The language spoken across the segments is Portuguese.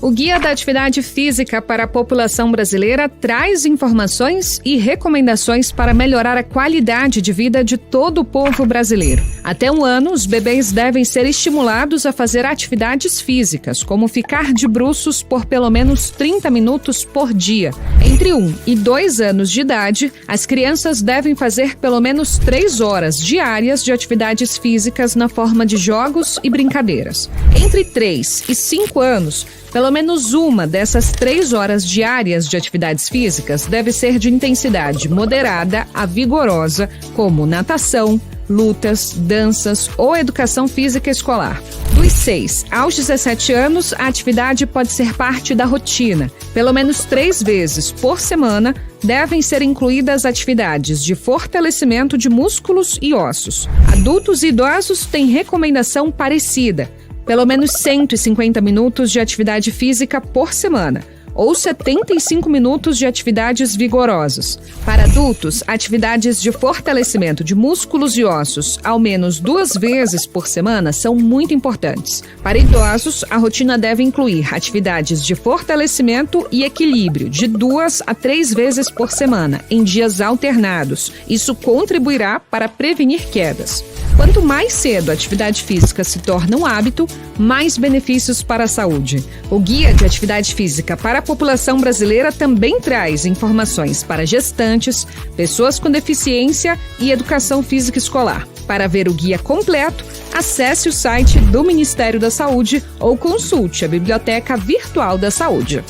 O Guia da Atividade Física para a População Brasileira traz informações e recomendações para melhorar a qualidade de vida de todo o povo brasileiro. Até 1 ano, os bebês devem ser estimulados a fazer atividades físicas, como ficar de bruços por pelo menos 30 minutos por dia. Entre 1 e 2 anos de idade, as crianças devem fazer pelo menos 3 horas diárias de atividades físicas na forma de jogos e brincadeiras. Entre 3 e 5 anos, pelo menos uma dessas 3 horas diárias de atividades físicas deve ser de intensidade moderada a vigorosa, como natação, lutas, danças ou educação física escolar. Dos 6 aos 17 anos, a atividade pode ser parte da rotina. Pelo menos 3 vezes por semana, devem ser incluídas atividades de fortalecimento de músculos e ossos. Adultos e idosos têm recomendação parecida. Pelo menos 150 minutos de atividade física por semana, ou 75 minutos de atividades vigorosas. Para adultos, atividades de fortalecimento de músculos e ossos ao menos 2 vezes por semana são muito importantes. Para idosos, a rotina deve incluir atividades de fortalecimento e equilíbrio de 2 a 3 vezes por semana, em dias alternados. Isso contribuirá para prevenir quedas. Quanto mais cedo a atividade física se torna um hábito, mais benefícios para a saúde. O Guia de Atividade Física para a População Brasileira também traz informações para gestantes, pessoas com deficiência e educação física escolar. Para ver o guia completo, acesse o site do Ministério da Saúde ou consulte a Biblioteca Virtual da Saúde.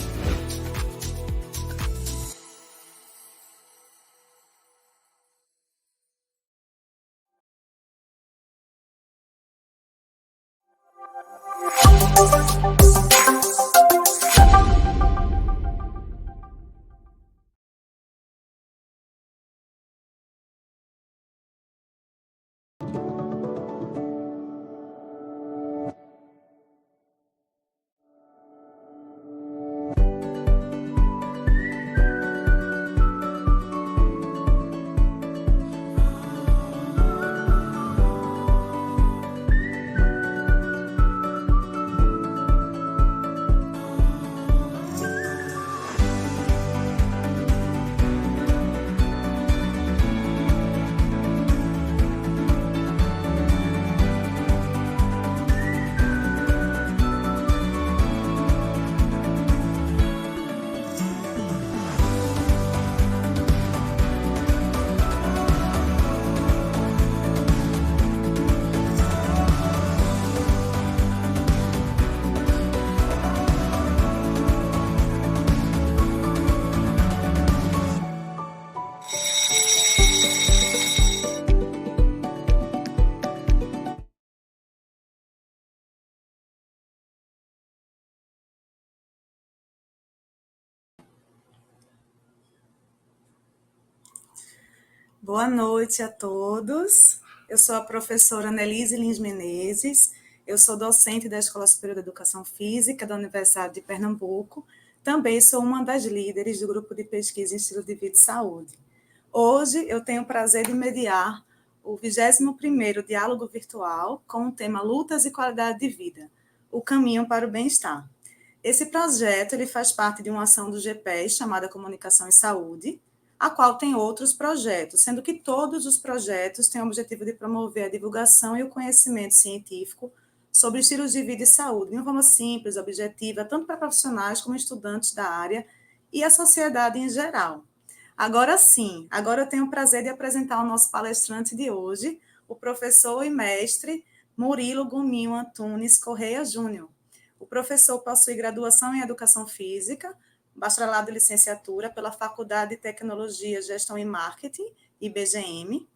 Boa noite a todos. Eu sou a professora Nelise Lins Menezes, eu sou docente da Escola Superior de Educação Física da Universidade de Pernambuco, também sou uma das líderes do grupo de pesquisa em estilo de vida e saúde. Hoje eu tenho o prazer de mediar o 21º Diálogo Virtual com o tema Lutas e Qualidade de Vida, o caminho para o bem-estar. Esse projeto ele faz parte de uma ação do GPES chamada Comunicação e Saúde, a qual tem outros projetos, sendo que todos os projetos têm o objetivo de promover a divulgação e o conhecimento científico sobre estilos de vida e saúde, de uma forma simples, objetiva, tanto para profissionais como estudantes da área e a sociedade em geral. Agora sim, agora eu tenho o prazer de apresentar o nosso palestrante de hoje, o professor e mestre Murilo Gominho Antunes Correia Júnior. O professor possui graduação em Educação Física, bacharelado e licenciatura pela Faculdade de Tecnologia, Gestão e Marketing, IBGM.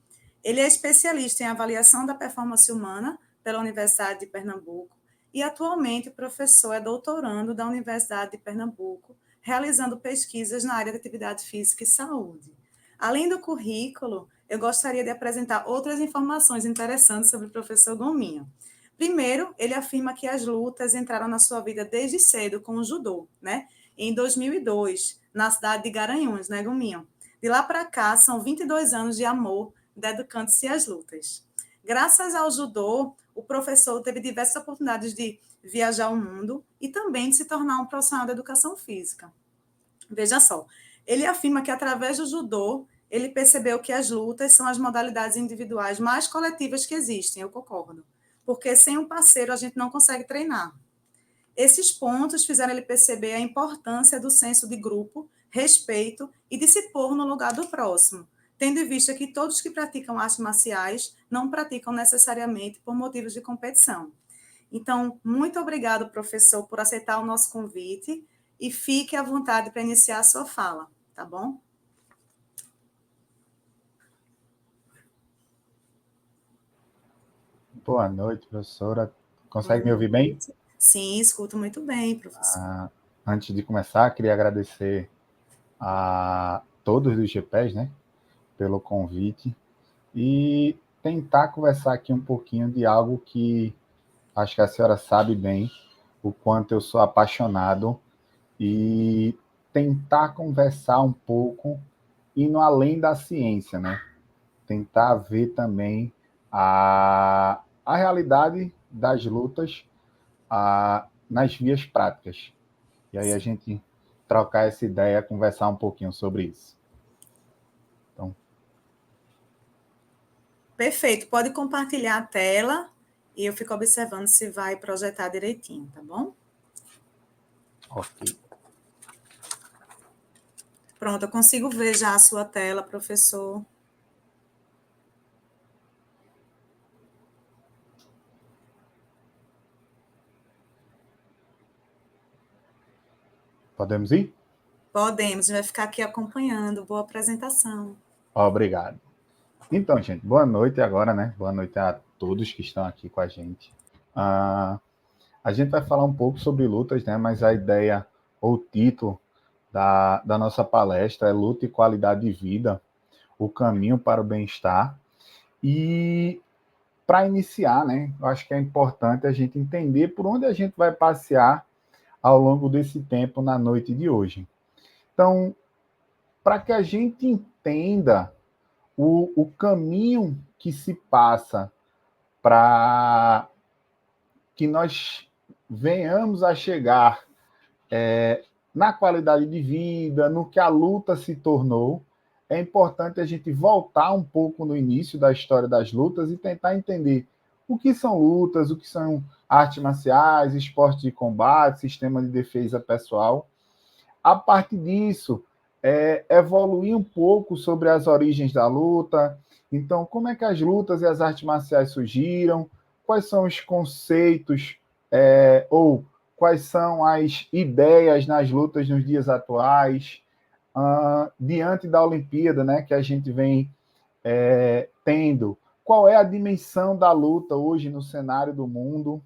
Ele é especialista em avaliação da performance humana pela Universidade de Pernambuco e atualmente o professor é doutorando da Universidade de Pernambuco, realizando pesquisas na área de atividade física e saúde. Além do currículo, eu gostaria de apresentar outras informações interessantes sobre o professor Gominho. Primeiro, ele afirma que as lutas entraram na sua vida desde cedo com o judô, né? Em 2002, na cidade de Garanhuns, né, Gominho? De lá para cá, são 22 anos de amor dedicando-se às lutas. Graças ao judô, o professor teve diversas oportunidades de viajar o mundo e também de se tornar um profissional da educação física. Veja só, ele afirma que através do judô, ele percebeu que as lutas são as modalidades individuais mais coletivas que existem, eu concordo, porque sem um parceiro a gente não consegue treinar. Esses pontos fizeram ele perceber a importância do senso de grupo, respeito e de se pôr no lugar do próximo, tendo em vista que todos que praticam artes marciais não praticam necessariamente por motivos de competição. Então, muito obrigado, professor, por aceitar o nosso convite e fique à vontade para iniciar a sua fala, tá bom? Boa noite, professora. Consegue me Boa ouvir bem? noite. Sim, escuto muito bem, professor. Antes de começar, queria agradecer a todos do GPES, né, pelo convite e tentar conversar aqui um pouquinho de algo que acho que a senhora sabe bem, o quanto eu sou apaixonado, e tentar conversar um pouco indo além da ciência, né? Tentar ver também a realidade das lutas nas vias práticas. E aí a gente trocar essa ideia, conversar um pouquinho sobre isso. Então, Perfeito, pode compartilhar a tela e eu fico observando se vai projetar direitinho, tá bom? ok. Pronto, eu consigo ver já a sua tela, professor. Podemos ir? Podemos, vai ficar aqui acompanhando. Boa apresentação. Obrigado. Então, gente, boa noite agora, né? Boa noite a todos que estão aqui com a gente. A gente vai falar um pouco sobre lutas, né? Mas a ideia, ou o título da nossa palestra é Luta e Qualidade de Vida, o caminho para o bem-estar. E para iniciar, né? Eu acho que é importante a gente entender por onde a gente vai passear ao longo desse tempo na noite de hoje. Então, para que a gente entenda o caminho que se passa para que nós venhamos a chegar na qualidade de vida, no que a luta se tornou, é importante a gente voltar um pouco no início da história das lutas e tentar entender o que são lutas, o que são artes marciais, esporte de combate, sistema de defesa pessoal. A partir disso, evoluir um pouco sobre as origens da luta. Então, como é que as lutas e as artes marciais surgiram? Quais são os conceitos ou quais são as ideias nas lutas nos dias atuais? Diante da Olimpíada, né, que a gente vem tendo, qual é a dimensão da luta hoje no cenário do mundo?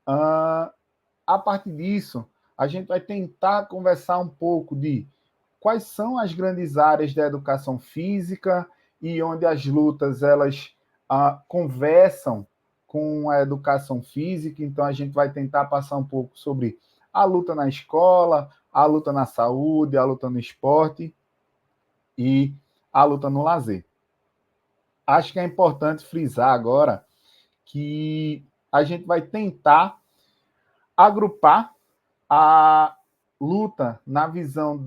A partir disso, a gente vai tentar conversar um pouco de quais são as grandes áreas da educação física e onde as lutas elas conversam com a educação física. Então, a gente vai tentar passar um pouco sobre a luta na escola, a luta na saúde, a luta no esporte e a luta no lazer. Acho que é importante frisar agora que a gente vai tentar agrupar a luta na visão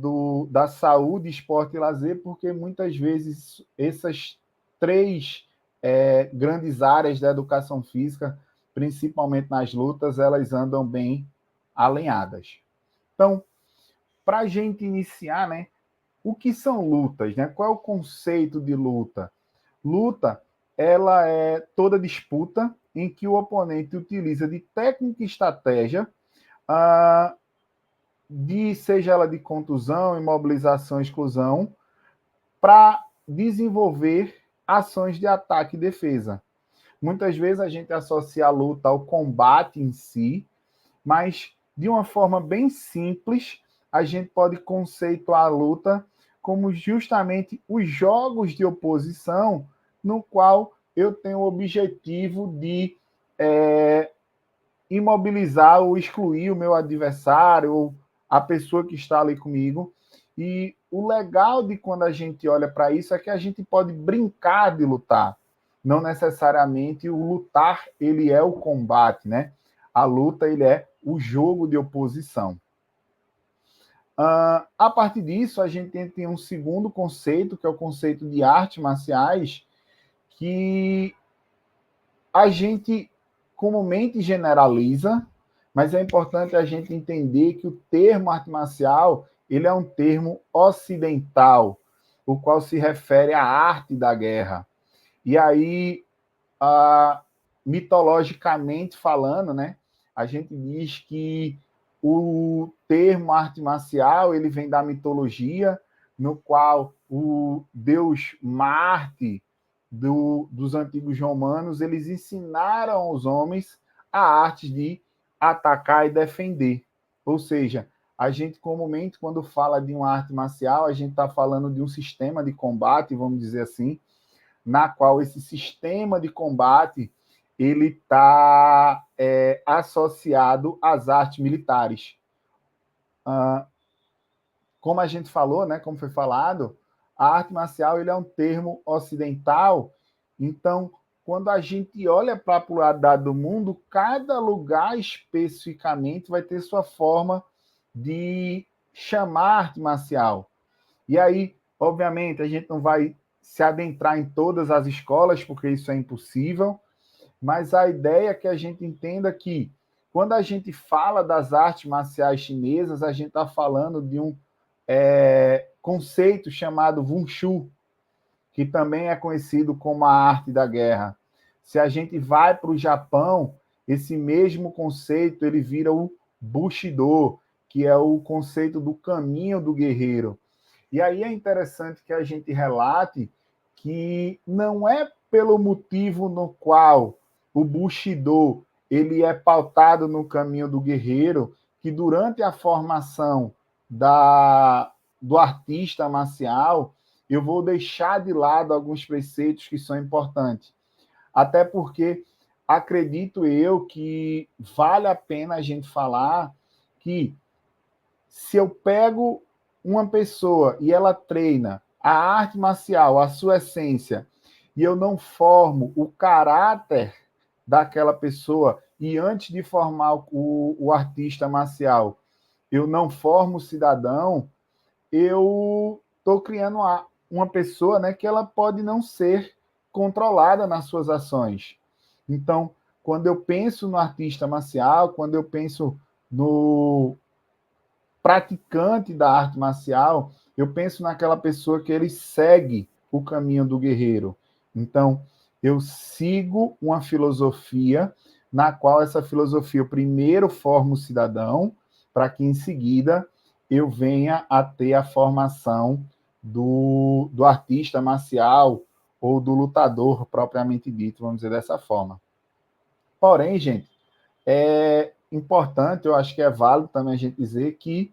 da saúde, esporte e lazer, porque muitas vezes essas três grandes áreas da educação física, principalmente nas lutas, elas andam bem alinhadas. Então, para a gente iniciar, né, o que são lutas? Né? Qual é o conceito de luta? Luta, ela é toda disputa em que o oponente utiliza de técnica e estratégia seja ela de contusão, imobilização, exclusão, para desenvolver ações de ataque e defesa. Muitas vezes a gente associa a luta ao combate em si, mas de uma forma bem simples, a gente pode conceituar a luta como justamente os jogos de oposição no qual eu tenho o objetivo de imobilizar ou excluir o meu adversário ou a pessoa que está ali comigo. E o legal de quando a gente olha para isso é que a gente pode brincar de lutar. não necessariamente o lutar ele é o combate, né? A luta ele é o jogo de oposição. A partir disso, a gente tem um segundo conceito, que é o conceito de artes marciais, que a gente comumente generaliza, mas é importante a gente entender que o termo arte marcial ele é um termo ocidental, o qual se refere à arte da guerra. E aí, mitologicamente falando, né, a gente diz que o termo arte marcial ele vem da mitologia, no qual o deus Marte dos antigos romanos eles ensinaram aos homens a arte de atacar e defender. Ou seja, a gente comumente quando fala de uma arte marcial a gente está falando de um sistema de combate, vamos dizer assim, na qual esse sistema de combate ele está associado às artes militares. Como a gente falou, né, como foi falado, a arte marcial ele é um termo ocidental, então, quando a gente olha para a pluralidade do mundo, cada lugar especificamente vai ter sua forma de chamar arte marcial. E aí, obviamente, a gente não vai se adentrar em todas as escolas, porque isso é impossível, mas a ideia é que a gente entenda que, quando a gente fala das artes marciais chinesas, a gente está falando de um conceito chamado Wushu, que também é conhecido como a arte da guerra. Se a gente vai para o Japão, esse mesmo conceito ele vira o Bushido, que é o conceito do caminho do guerreiro. E aí é interessante que a gente relate que não é pelo motivo no qual o Bushido ele é pautado no caminho do guerreiro que durante a formação do artista marcial eu vou deixar de lado alguns preceitos que são importantes. Até porque acredito eu que vale a pena a gente falar que se eu pego uma pessoa e ela treina a arte marcial, a sua essência, e eu não formo o caráter daquela pessoa, e antes de formar o artista marcial, eu não formo o cidadão, eu estou criando uma pessoa, né, que ela pode não ser controlada nas suas ações. Então, quando eu penso no artista marcial, quando eu penso no praticante da arte marcial, eu penso naquela pessoa que ele segue o caminho do guerreiro. Então, eu sigo uma filosofia na qual essa filosofia eu primeiro formo o cidadão, para que em seguida eu venha a ter a formação do artista marcial ou do lutador propriamente dito, vamos dizer dessa forma. Porém, gente, é importante, eu acho que é válido também a gente dizer que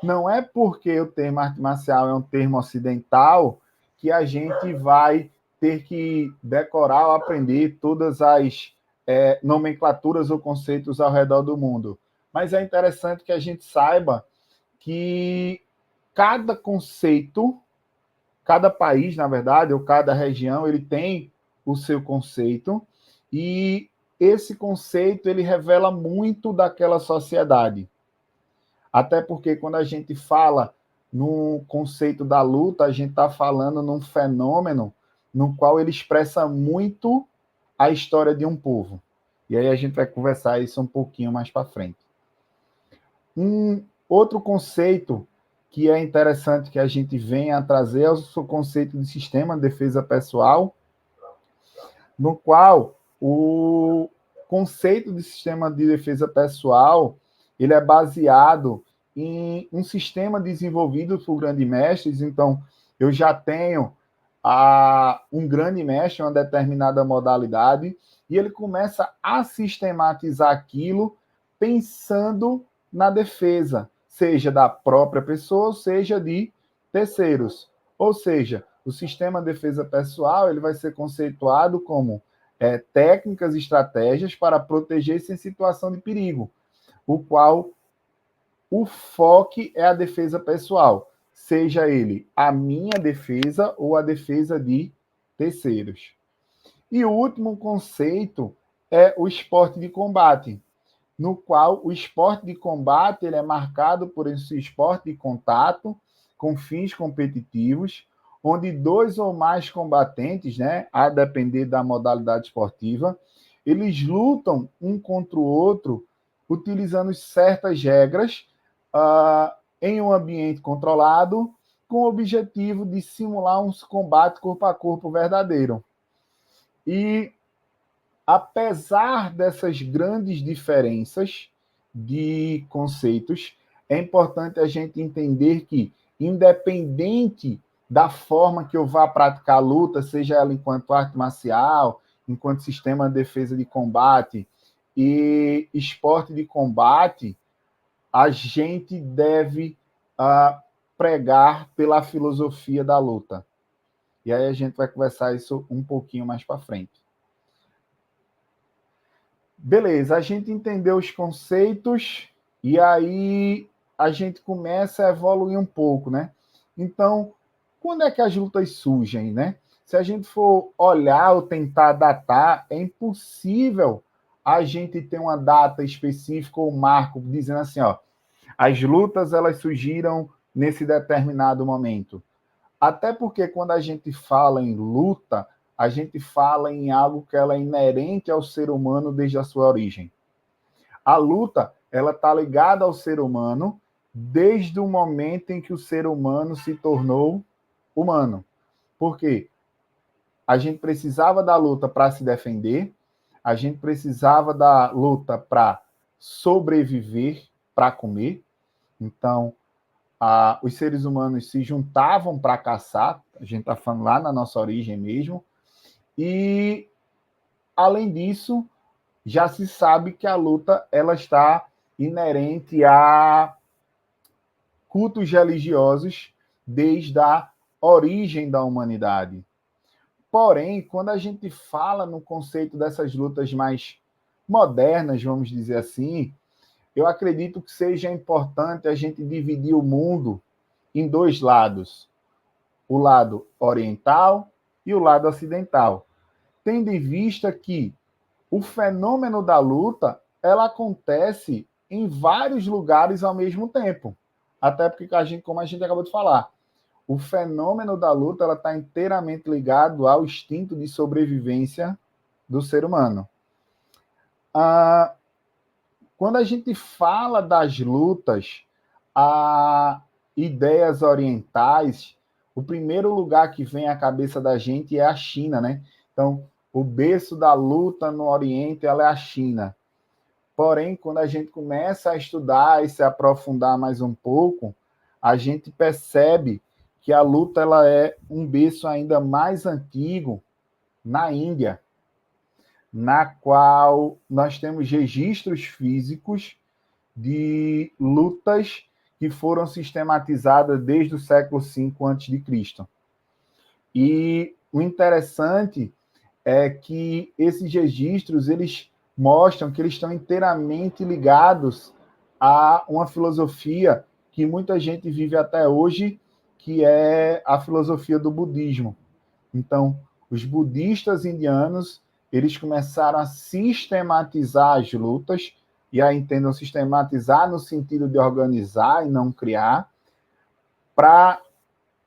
não é porque o termo arte marcial é um termo ocidental que a gente vai ter que decorar ou aprender todas as nomenclaturas ou conceitos ao redor do mundo. Mas é interessante que a gente saiba que cada conceito, cada país, na verdade, ou cada região, ele tem o seu conceito e esse conceito ele revela muito daquela sociedade. Até porque quando a gente fala no conceito da luta, a gente está falando num fenômeno no qual ele expressa muito a história de um povo. E aí a gente vai conversar isso um pouquinho mais para frente. Um outro conceito que é interessante que a gente venha a trazer é o conceito de sistema de defesa pessoal, no qual o conceito de sistema de defesa pessoal ele é baseado em um sistema desenvolvido por grandes mestres. Então, eu já tenho um grande mestre, uma determinada modalidade, e ele começa a sistematizar aquilo pensando na defesa, seja da própria pessoa, seja de terceiros. Ou seja, o sistema de defesa pessoal ele vai ser conceituado como técnicas e estratégias para proteger-se em situação de perigo, o qual o foco é a defesa pessoal, seja ele a minha defesa ou a defesa de terceiros. E o último conceito é o esporte de combate, no qual o esporte de combate ele é marcado por esse esporte de contato com fins competitivos, onde dois ou mais combatentes, né, a depender da modalidade esportiva, eles lutam um contra o outro utilizando certas regras em um ambiente controlado, com o objetivo de simular um combate corpo a corpo verdadeiro. E apesar dessas grandes diferenças de conceitos, é importante a gente entender que, independente da forma que eu vá praticar a luta, seja ela enquanto arte marcial, enquanto sistema de defesa de combate e esporte de combate, a gente deve pregar pela filosofia da luta. E aí a gente vai conversar isso um pouquinho mais para frente. Beleza, a gente entendeu os conceitos e aí a gente começa a evoluir um pouco, né? Então, quando é que as lutas surgem, né? Se a gente for olhar ou tentar datar, é impossível a gente ter uma data específica ou marco dizendo assim, ó, as lutas elas surgiram nesse determinado momento. Até porque quando a gente fala em luta, a gente fala em algo que ela é inerente ao ser humano desde a sua origem. A luta, ela está ligada ao ser humano desde o momento em que o ser humano se tornou humano. Por quê? A gente precisava da luta para se defender, a gente precisava da luta para sobreviver, para comer. Então, os seres humanos se juntavam para caçar, a gente está falando lá na nossa origem mesmo, e, além disso, já se sabe que a luta ela está inerente a cultos religiosos desde a origem da humanidade. Porém, quando a gente fala no conceito dessas lutas mais modernas, vamos dizer assim, eu acredito que seja importante a gente dividir o mundo em dois lados, o lado oriental e o lado ocidental, tendo em vista que o fenômeno da luta ela acontece em vários lugares ao mesmo tempo. Até porque, como a gente acabou de falar, o fenômeno da luta ela está inteiramente ligado ao instinto de sobrevivência do ser humano. Quando a gente fala das lutas, a ideias orientais, o primeiro lugar que vem à cabeça da gente é a China, né? Então, o berço da luta no Oriente ela é a China. Porém, quando a gente começa a estudar e se aprofundar mais um pouco, a gente percebe que a luta ela é um berço ainda mais antigo na Índia, na qual nós temos registros físicos de lutas que foram sistematizadas desde o século V a.C. E o interessante é que esses registros eles mostram que eles estão inteiramente ligados a uma filosofia que muita gente vive até hoje, que é a filosofia do budismo. Então, os budistas indianos, eles começaram a sistematizar as lutas, e aí entendam sistematizar no sentido de organizar e não criar, para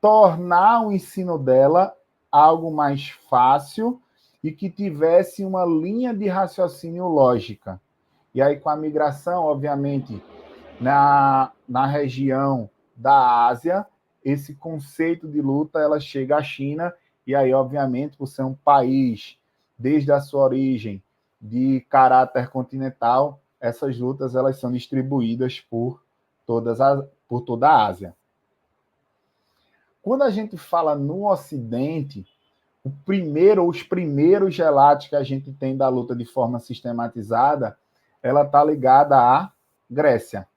tornar o ensino dela algo mais fácil e que tivesse uma linha de raciocínio lógica. E aí, com a migração, obviamente, na região da Ásia, esse conceito de luta ela chega à China, e aí, obviamente, por ser um país, desde a sua origem, de caráter continental, essas lutas elas são distribuídas por toda a Ásia. Quando a gente fala no Ocidente, os primeiros relatos que a gente tem da luta de forma sistematizada, ela está ligada à Grécia.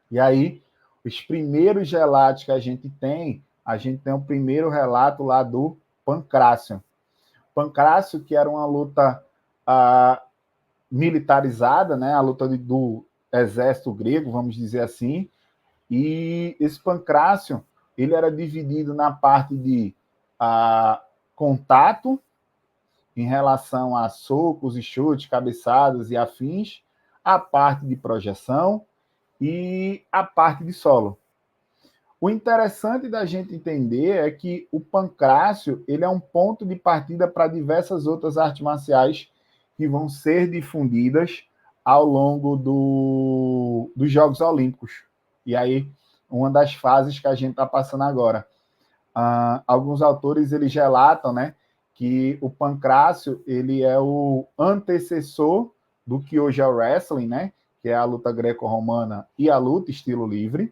E aí, os primeiros relatos que a gente tem o primeiro relato lá do Pancrácio. Pancrácio, que era uma luta militarizada, né? A luta do exército grego, vamos dizer assim, e esse Pancrácio, ele era dividido na parte de contato em relação a socos e chutes, cabeçadas e afins, a parte de projeção e a parte de solo. O interessante da gente entender é que o pancrácio ele é um ponto de partida para diversas outras artes marciais que vão ser difundidas ao longo dos Jogos Olímpicos. E aí, uma das fases que a gente está passando agora. Alguns autores eles relatam, né, que o pancrácio ele é o antecessor do que hoje é o wrestling, né, que é a luta greco-romana e a luta estilo livre.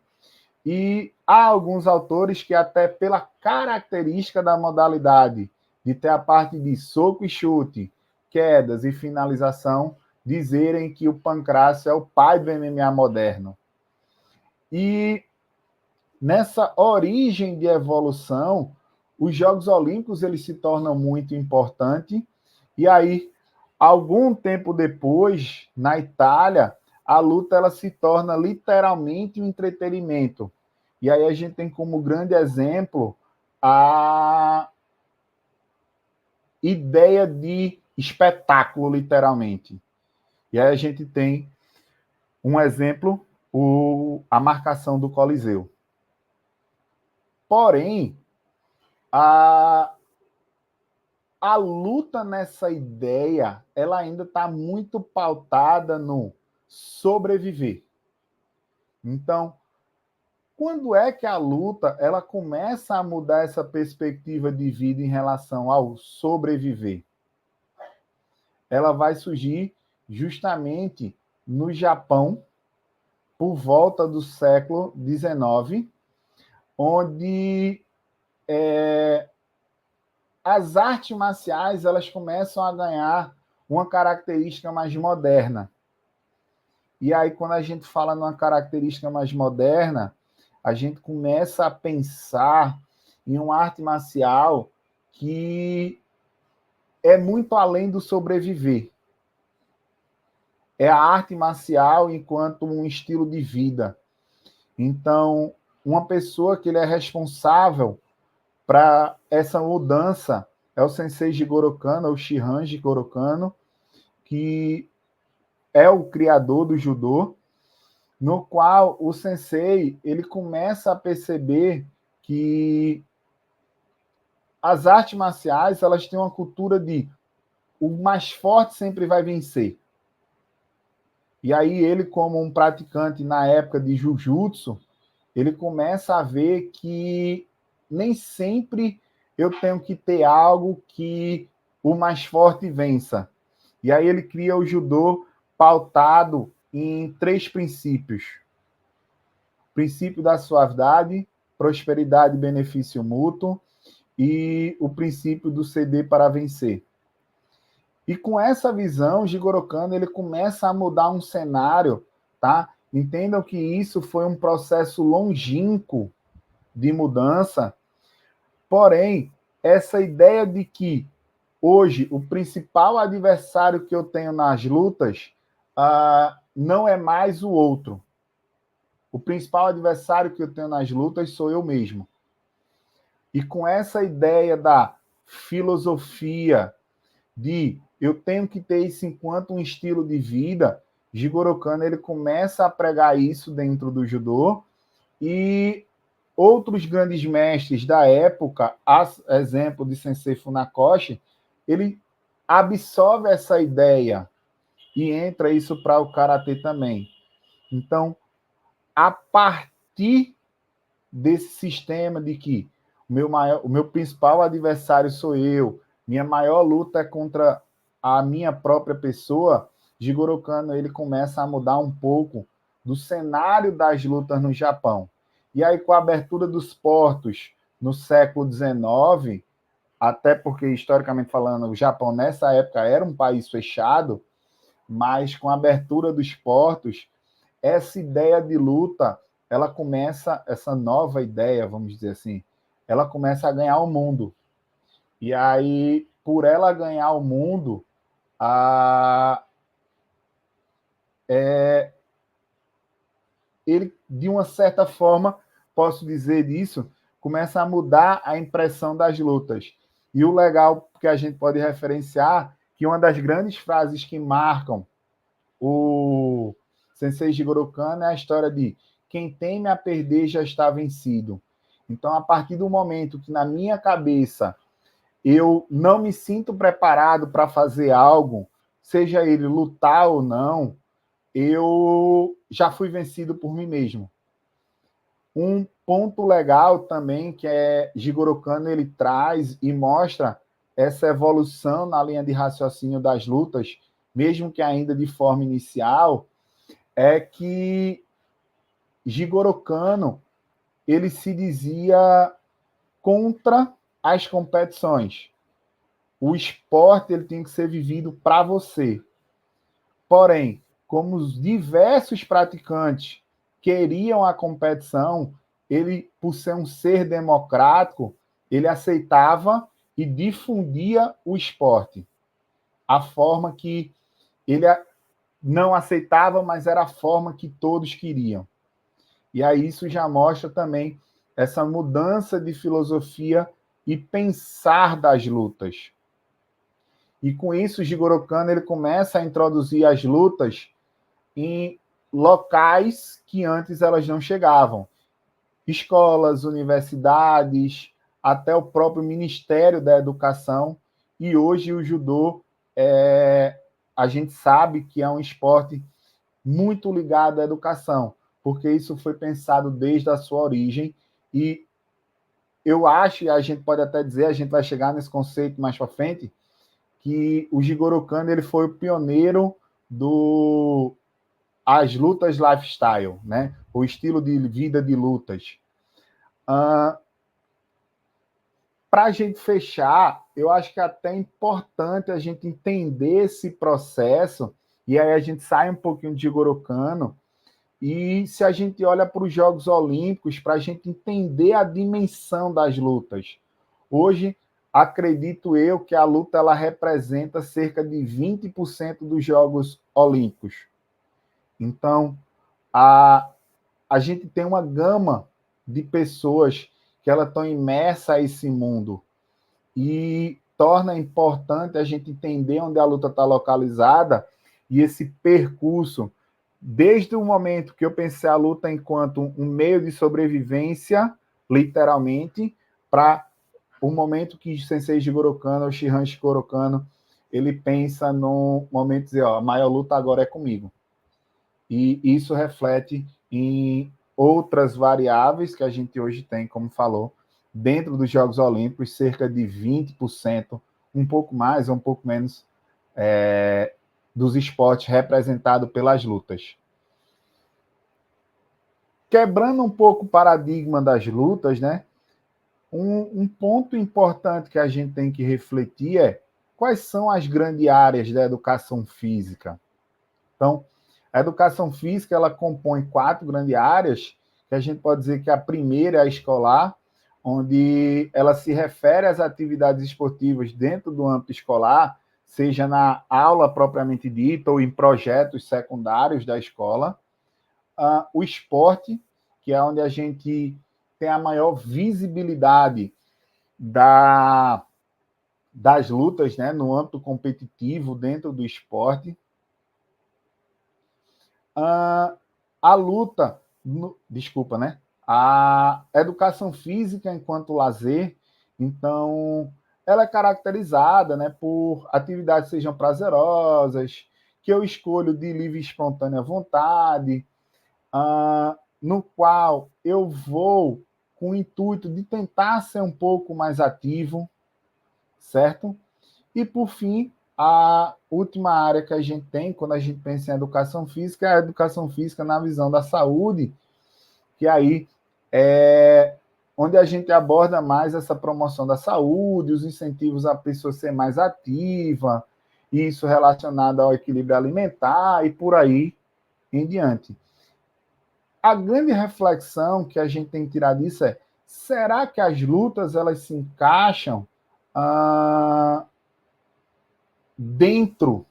E há alguns autores que, até pela característica da modalidade, de ter a parte de soco e chute, quedas e finalização, dizerem que o pancrácio é o pai do MMA moderno. E nessa origem de evolução, os Jogos Olímpicos eles se tornam muito importantes. E aí, algum tempo depois, na Itália, a luta ela se torna literalmente um entretenimento. E aí a gente tem como grande exemplo a ideia de espetáculo, literalmente. E aí a gente tem um exemplo, a marcação do Coliseu. Porém, a luta nessa ideia, ela ainda está muito pautada no sobreviver. Então, quando é que a luta ela começa a mudar essa perspectiva de vida em relação ao sobreviver? Ela vai surgir justamente no Japão, por volta do século XIX, onde as artes marciais elas começam a ganhar uma característica mais moderna. E aí, quando a gente fala numa característica mais moderna, a gente começa a pensar em uma arte marcial que é muito além do sobreviver. É a arte marcial enquanto um estilo de vida. Então, uma pessoa que ele é responsável para essa mudança é o Sensei Jigoro Kano, o Shihan Jigoro Kano, que é o criador do judô, no qual o sensei ele começa a perceber que as artes marciais elas têm uma cultura de o mais forte sempre vai vencer. E aí ele, como um praticante na época de jiu-jitsu, ele começa a ver que nem sempre eu tenho que ter algo que o mais forte vença. E aí ele cria o judô pautado em 3 princípios. Princípio da suavidade, prosperidade e benefício mútuo, e o princípio do ceder para vencer. E com essa visão, Jigoro Kano ele começa a mudar um cenário, tá? Entendam que isso foi um processo longínquo de mudança, porém, essa ideia de que hoje o principal adversário que eu tenho nas lutas não é mais o outro. O principal adversário que eu tenho nas lutas sou eu mesmo. E com essa ideia da filosofia de eu tenho que ter isso enquanto um estilo de vida, Jigoro Kano ele começa a pregar isso dentro do judô e outros grandes mestres da época, exemplo de Sensei Funakoshi, ele absorve essa ideia e entra isso para o karatê também. Então, a partir desse sistema de que o meu principal adversário sou eu, minha maior luta é contra a minha própria pessoa, Jigoro Kano ele começa a mudar um pouco do cenário das lutas no Japão. E aí, com a abertura dos portos no século XIX, até porque, historicamente falando, o Japão, nessa época, era um país fechado, mas com a abertura dos portos, essa ideia de luta, ela começa, essa nova ideia, vamos dizer assim, ela começa a ganhar o mundo. E aí, por ela ganhar o mundo, ele, de uma certa forma, posso dizer isso, começa a mudar a impressão das lutas. E o legal que a gente pode referenciar que uma das grandes frases que marcam o Sensei Jigoro Kano é a história de quem teme a perder já está vencido. Então, a partir do momento que na minha cabeça eu não me sinto preparado para fazer algo, seja ele lutar ou não, eu já fui vencido por mim mesmo. Um ponto legal também que Jigoro Kano ele traz e mostra essa evolução na linha de raciocínio das lutas, mesmo que ainda de forma inicial, é que Jigoro Kano ele se dizia contra as competições. O esporte ele tem que ser vivido para você. Porém, como os diversos praticantes queriam a competição, ele, por ser um ser democrático, ele aceitava e difundia o esporte. A forma que ele não aceitava, mas era a forma que todos queriam. E aí isso já mostra também essa mudança de filosofia e pensar das lutas. E com isso, o Jigoro Kano ele começa a introduzir as lutas em locais que antes elas não chegavam. Escolas, universidades, até o próprio Ministério da Educação. E hoje o judô, a gente sabe que é um esporte muito ligado à educação, porque isso foi pensado desde a sua origem. E eu acho, e a gente pode até dizer, a gente vai chegar nesse conceito mais para frente, que o Jigoro Kano ele foi o pioneiro as lutas lifestyle, né? O estilo de vida de lutas. Para a gente fechar, eu acho que é até importante a gente entender esse processo, e aí a gente sai um pouquinho de Jigoro Kano, e se a gente olha para os Jogos Olímpicos, para a gente entender a dimensão das lutas. Hoje, acredito eu que a luta ela representa cerca de 20% dos Jogos Olímpicos. Então, a gente tem uma gama de pessoas que elas estão imersas a esse mundo e torna importante a gente entender onde a luta está localizada e esse percurso, desde o momento que eu pensei a luta enquanto um meio de sobrevivência, literalmente, para o momento que o Sensei Jigoro Kano, o Shihan Jigoro Kano, ele pensa no momento de dizer, ó, a maior luta agora é comigo. E isso reflete em outras variáveis que a gente hoje tem, como falou, dentro dos Jogos Olímpicos, cerca de 20%, um pouco mais ou um pouco menos, dos esportes representados pelas lutas. Quebrando um pouco o paradigma das lutas, né? Um ponto importante que a gente tem que refletir é quais são as grandes áreas da educação física. Então, a educação física ela compõe 4 grandes áreas, que a gente pode dizer que a primeira é a escolar, onde ela se refere às atividades esportivas dentro do âmbito escolar, seja na aula propriamente dita ou em projetos secundários da escola. O esporte, que é onde a gente tem a maior visibilidade das lutas, né, no âmbito competitivo dentro do esporte. A luta, desculpa, né? A educação física enquanto lazer, então, ela é caracterizada, né, por atividades que sejam prazerosas, que eu escolho de livre e espontânea vontade, no qual eu vou com o intuito de tentar ser um pouco mais ativo, certo? E, por fim, a última área que a gente tem, quando a gente pensa em educação física, é a educação física na visão da saúde, que aí é onde a gente aborda mais essa promoção da saúde, os incentivos à pessoa ser mais ativa, isso relacionado ao equilíbrio alimentar e por aí em diante. A grande reflexão que a gente tem que tirar disso é, será que as lutas elas se encaixam dentro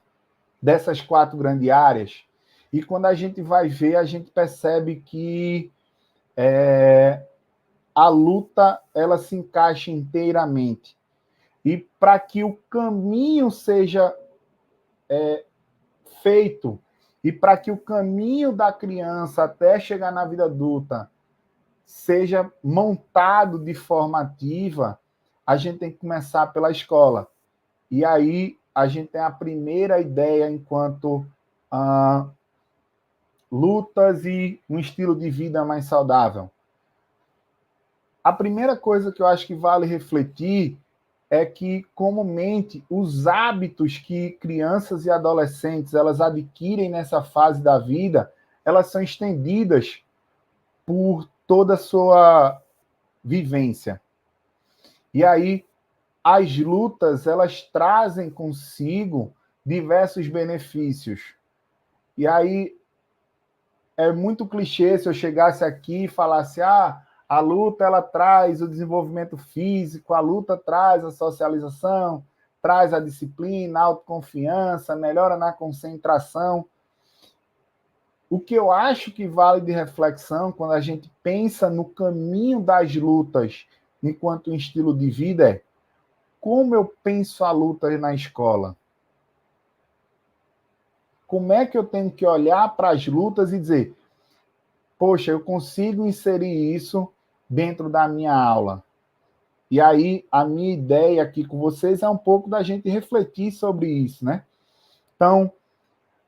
dessas 4 grandes áreas? E quando a gente vai ver, a gente percebe que a luta ela se encaixa inteiramente. e para que o caminho seja feito e para que o caminho da criança até chegar na vida adulta seja montado de forma ativa, a gente tem que começar pela escola. E aí a gente tem a primeira ideia enquanto lutas e um estilo de vida mais saudável. A primeira coisa que eu acho que vale refletir é que, comumente, os hábitos que crianças e adolescentes elas adquirem nessa fase da vida, elas são estendidas por toda a sua vivência. E aí, as lutas, elas trazem consigo diversos benefícios. E aí, é muito clichê se eu chegasse aqui e falasse, a luta ela traz o desenvolvimento físico, a luta traz a socialização, traz a disciplina, a autoconfiança, melhora na concentração. O que eu acho que vale de reflexão quando a gente pensa no caminho das lutas enquanto um estilo de vida é como eu penso a luta na escola. Como é que eu tenho que olhar para as lutas e dizer, poxa, eu consigo inserir isso dentro da minha aula. E aí, a minha ideia aqui com vocês é um pouco da gente refletir sobre isso, né? Então,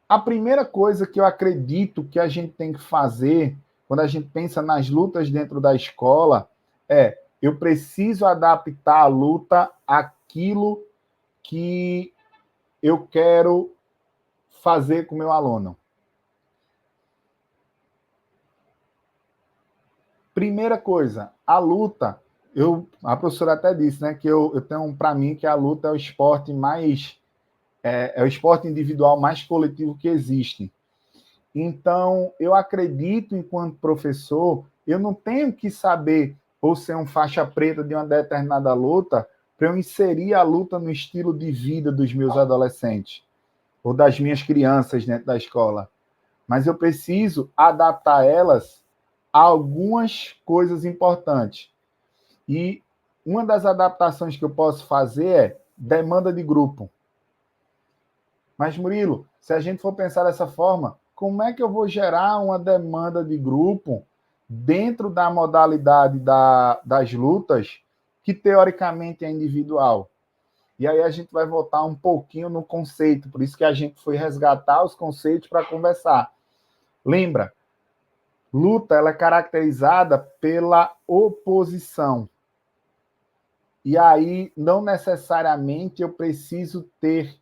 a primeira coisa que eu acredito que a gente tem que fazer quando a gente pensa nas lutas dentro da escola é, eu preciso adaptar a luta àquilo que eu quero fazer com o meu aluno. Primeira coisa, a luta, a professora até disse, né, que eu tenho para mim que a luta é o esporte mais é o esporte individual mais coletivo que existe. Então, eu acredito, enquanto professor, eu não tenho que saber ou ser um faixa preta de uma determinada luta para eu inserir a luta no estilo de vida dos meus adolescentes ou das minhas crianças dentro da escola. Mas eu preciso adaptar elas a algumas coisas importantes. E uma das adaptações que eu posso fazer é demanda de grupo. Mas, Murilo, se a gente for pensar dessa forma, como é que eu vou gerar uma demanda de grupo dentro da modalidade das lutas que, teoricamente, é individual? E aí a gente vai voltar um pouquinho no conceito, por isso que a gente foi resgatar os conceitos para conversar. Lembra, luta ela é caracterizada pela oposição. E aí, não necessariamente eu preciso ter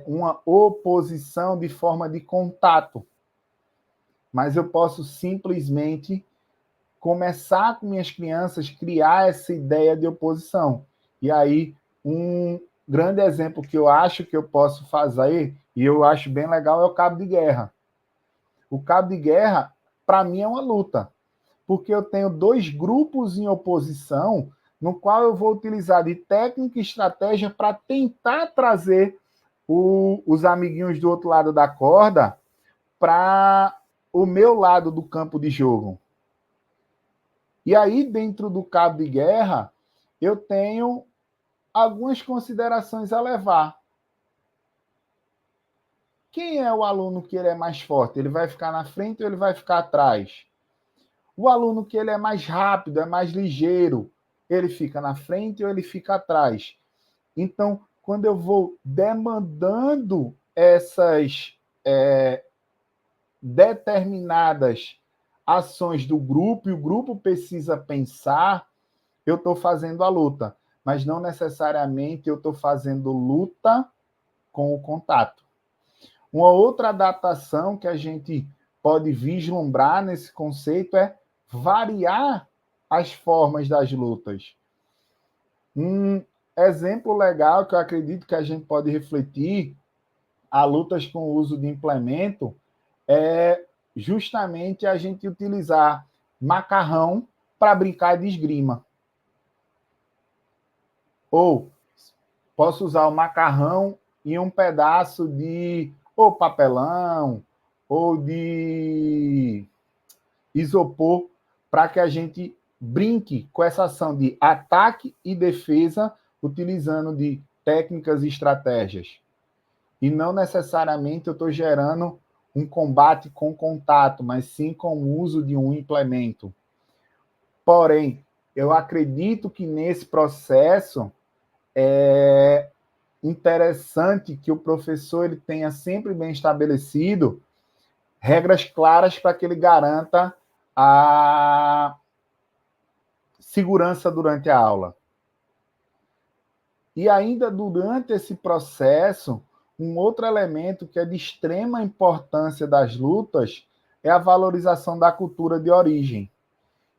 uma oposição de forma de contato. Mas eu posso simplesmente começar com minhas crianças, criar essa ideia de oposição. E aí, um grande exemplo que eu acho que eu posso fazer, e eu acho bem legal, é o cabo de guerra. O cabo de guerra, para mim, é uma luta, porque eu tenho dois grupos em oposição, no qual eu vou utilizar de técnica e estratégia para tentar trazer os amiguinhos do outro lado da corda para o meu lado do campo de jogo. E aí, dentro do cabo de guerra, eu tenho algumas considerações a levar. Quem é o aluno que ele é mais forte? Ele vai ficar na frente ou ele vai ficar atrás? O aluno que ele é mais rápido, é mais ligeiro, ele fica na frente ou ele fica atrás? Então, quando eu vou demandando essas determinadas ações do grupo, e o grupo precisa pensar, eu estou fazendo a luta, mas não necessariamente eu estou fazendo luta com o contato. Uma outra adaptação que a gente pode vislumbrar nesse conceito é variar as formas das lutas. Um exemplo legal que eu acredito que a gente pode refletir a lutas com o uso de implemento é justamente a gente utilizar macarrão para brincar de esgrima. Ou posso usar o macarrão e um pedaço de ou papelão ou de isopor para que a gente brinque com essa ação de ataque e defesa utilizando de técnicas e estratégias. E não necessariamente eu estou gerando um combate com contato, mas sim com o uso de um implemento. Porém, eu acredito que nesse processo é interessante que o professor ele tenha sempre bem estabelecido regras claras para que ele garanta a segurança durante a aula. E ainda durante esse processo, um outro elemento que é de extrema importância das lutas é a valorização da cultura de origem.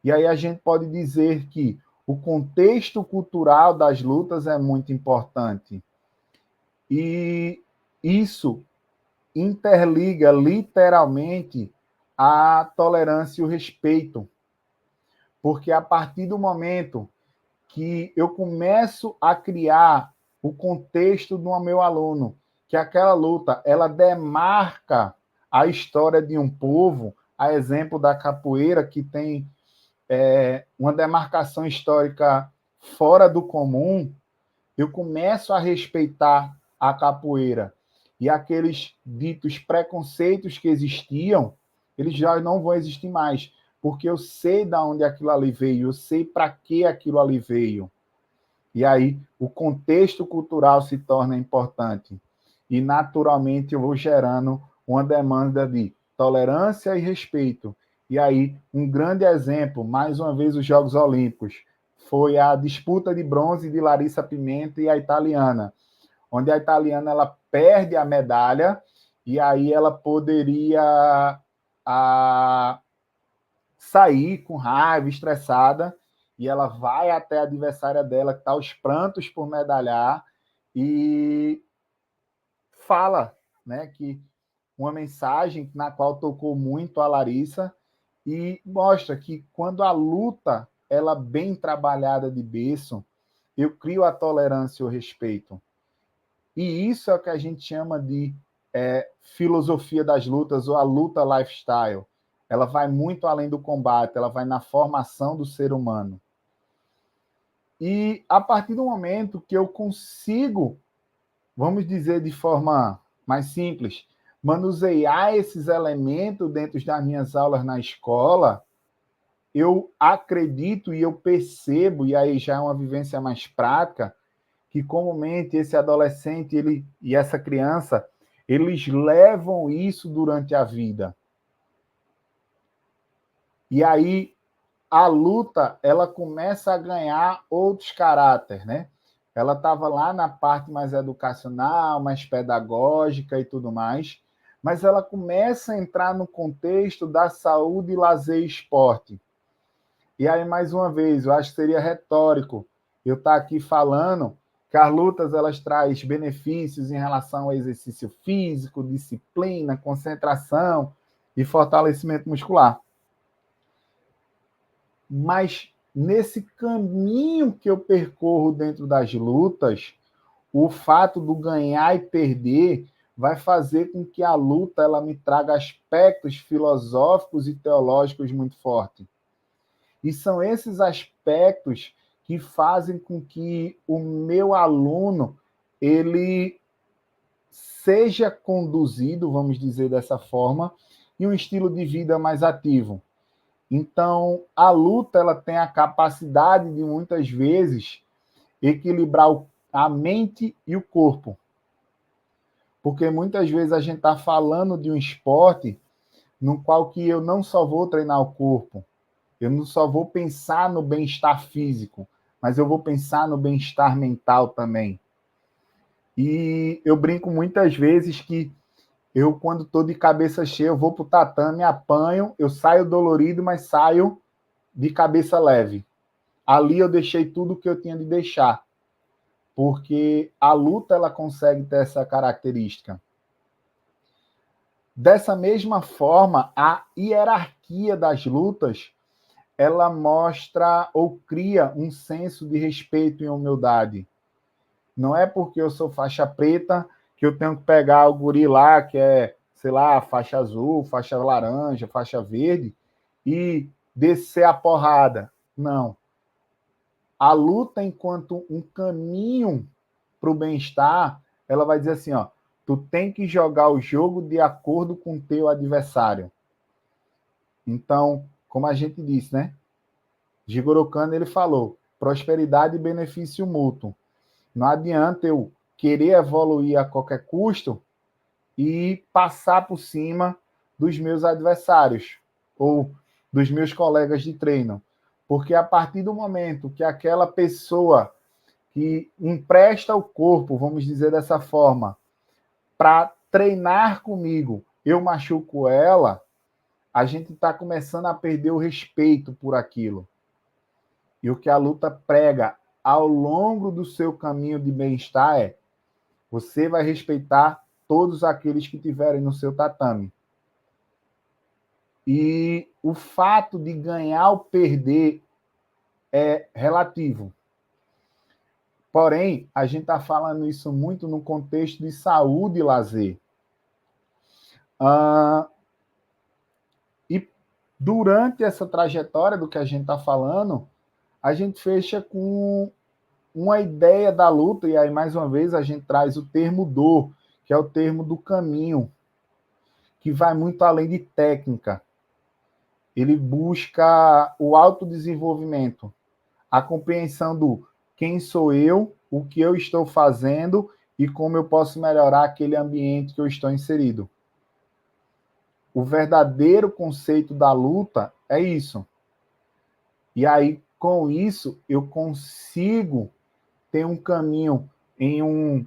E aí a gente pode dizer que o contexto cultural das lutas é muito importante. E isso interliga literalmente a tolerância e o respeito. Porque a partir do momento que eu começo a criar o contexto do meu aluno, que aquela luta ela demarca a história de um povo, a exemplo da capoeira, que tem uma demarcação histórica fora do comum, eu começo a respeitar a capoeira. E aqueles ditos preconceitos que existiam, eles já não vão existir mais, porque eu sei de onde aquilo ali veio, eu sei para que aquilo ali veio. E aí o contexto cultural se torna importante. E naturalmente eu vou gerando uma demanda de tolerância e respeito. E aí um grande exemplo, mais uma vez os Jogos Olímpicos, foi a disputa de bronze de Larissa Pimenta e a italiana, onde a italiana ela perde a medalha e aí ela poderia sair com raiva, estressada, e ela vai até a adversária dela, que está aos prantos por medalhar, e fala, né, que uma mensagem na qual tocou muito a Larissa, e mostra que quando a luta ela bem trabalhada de berço, eu crio a tolerância e o respeito. E isso é o que a gente chama de filosofia das lutas, ou a luta lifestyle. Ela vai muito além do combate, ela vai na formação do ser humano. E a partir do momento que eu consigo, vamos dizer de forma mais simples, manusear esses elementos dentro das minhas aulas na escola, eu acredito e eu percebo, e aí já é uma vivência mais prática, que comumente esse adolescente e essa criança, eles levam isso durante a vida. E aí a luta ela começa a ganhar outros caráteres, né? Ela estava lá na parte mais educacional, mais pedagógica e tudo mais, mas ela começa a entrar no contexto da saúde, lazer e esporte. E aí, mais uma vez, eu acho que seria retórico eu estar aqui falando que as lutas elas trazem benefícios em relação ao exercício físico, disciplina, concentração e fortalecimento muscular. Mas nesse caminho que eu percorro dentro das lutas, o fato do ganhar e perder vai fazer com que a luta ela me traga aspectos filosóficos e teológicos muito fortes. E são esses aspectos que fazem com que o meu aluno ele seja conduzido, vamos dizer dessa forma, em um estilo de vida mais ativo. Então, a luta ela tem a capacidade de, muitas vezes, equilibrar a mente e o corpo. Porque muitas vezes a gente está falando de um esporte no qual que eu não só vou treinar o corpo, eu não só vou pensar no bem-estar físico, mas eu vou pensar no bem-estar mental também. E eu brinco muitas vezes que eu, quando estou de cabeça cheia, eu vou para o tatame, apanho, eu saio dolorido, mas saio de cabeça leve. Ali eu deixei tudo o que eu tinha de deixar, porque a luta ela consegue ter essa característica. Dessa mesma forma, a hierarquia das lutas, ela mostra ou cria um senso de respeito e humildade. Não é porque eu sou faixa preta que eu tenho que pegar o guri lá, que é, sei lá, faixa azul, faixa laranja, faixa verde, e descer a porrada. Não. a luta enquanto um caminho para o bem-estar, ela vai dizer assim, ó, tu tem que jogar o jogo de acordo com o teu adversário. Então, como a gente disse, né? Jigoro Kano, ele falou, prosperidade e benefício mútuo. Não adianta eu querer evoluir a qualquer custo e passar por cima dos meus adversários ou dos meus colegas de treino. Porque a partir do momento que aquela pessoa que empresta o corpo, vamos dizer dessa forma, para treinar comigo, eu machuco ela, a gente está começando a perder o respeito por aquilo. E o que a luta prega ao longo do seu caminho de bem-estar é: você vai respeitar todos aqueles que tiverem no seu tatame. E o fato de ganhar ou perder é relativo. Porém, a gente está falando isso muito no contexto de saúde e lazer. E durante essa trajetória do que a gente está falando, a gente fecha com uma ideia da luta, e aí, mais uma vez, a gente traz o termo dor, que é o termo do caminho, que vai muito além de técnica. Ele busca o autodesenvolvimento, a compreensão do quem sou eu, o que eu estou fazendo e como eu posso melhorar aquele ambiente que eu estou inserido. O verdadeiro conceito da luta é isso. E aí, com isso, eu consigo ter um caminho em um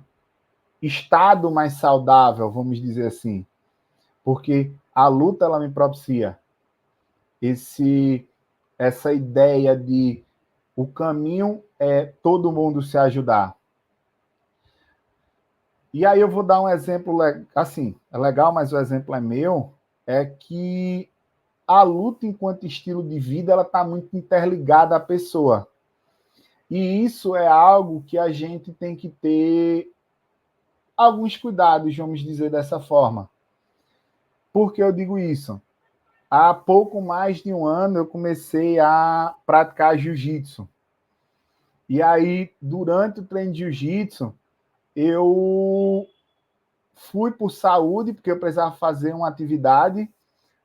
estado mais saudável, vamos dizer assim. Porque a luta, ela me propicia essa ideia de o caminho é todo mundo se ajudar. E aí eu vou dar um exemplo, assim, é legal, mas o exemplo é meu, é que a luta enquanto estilo de vida, ela está muito interligada à pessoa. E isso é algo que a gente tem que ter alguns cuidados, vamos dizer dessa forma. Por que eu digo isso? Há pouco mais de um ano eu comecei a praticar jiu-jitsu. E aí, durante o treino de jiu-jitsu, eu fui por saúde, porque eu precisava fazer uma atividade,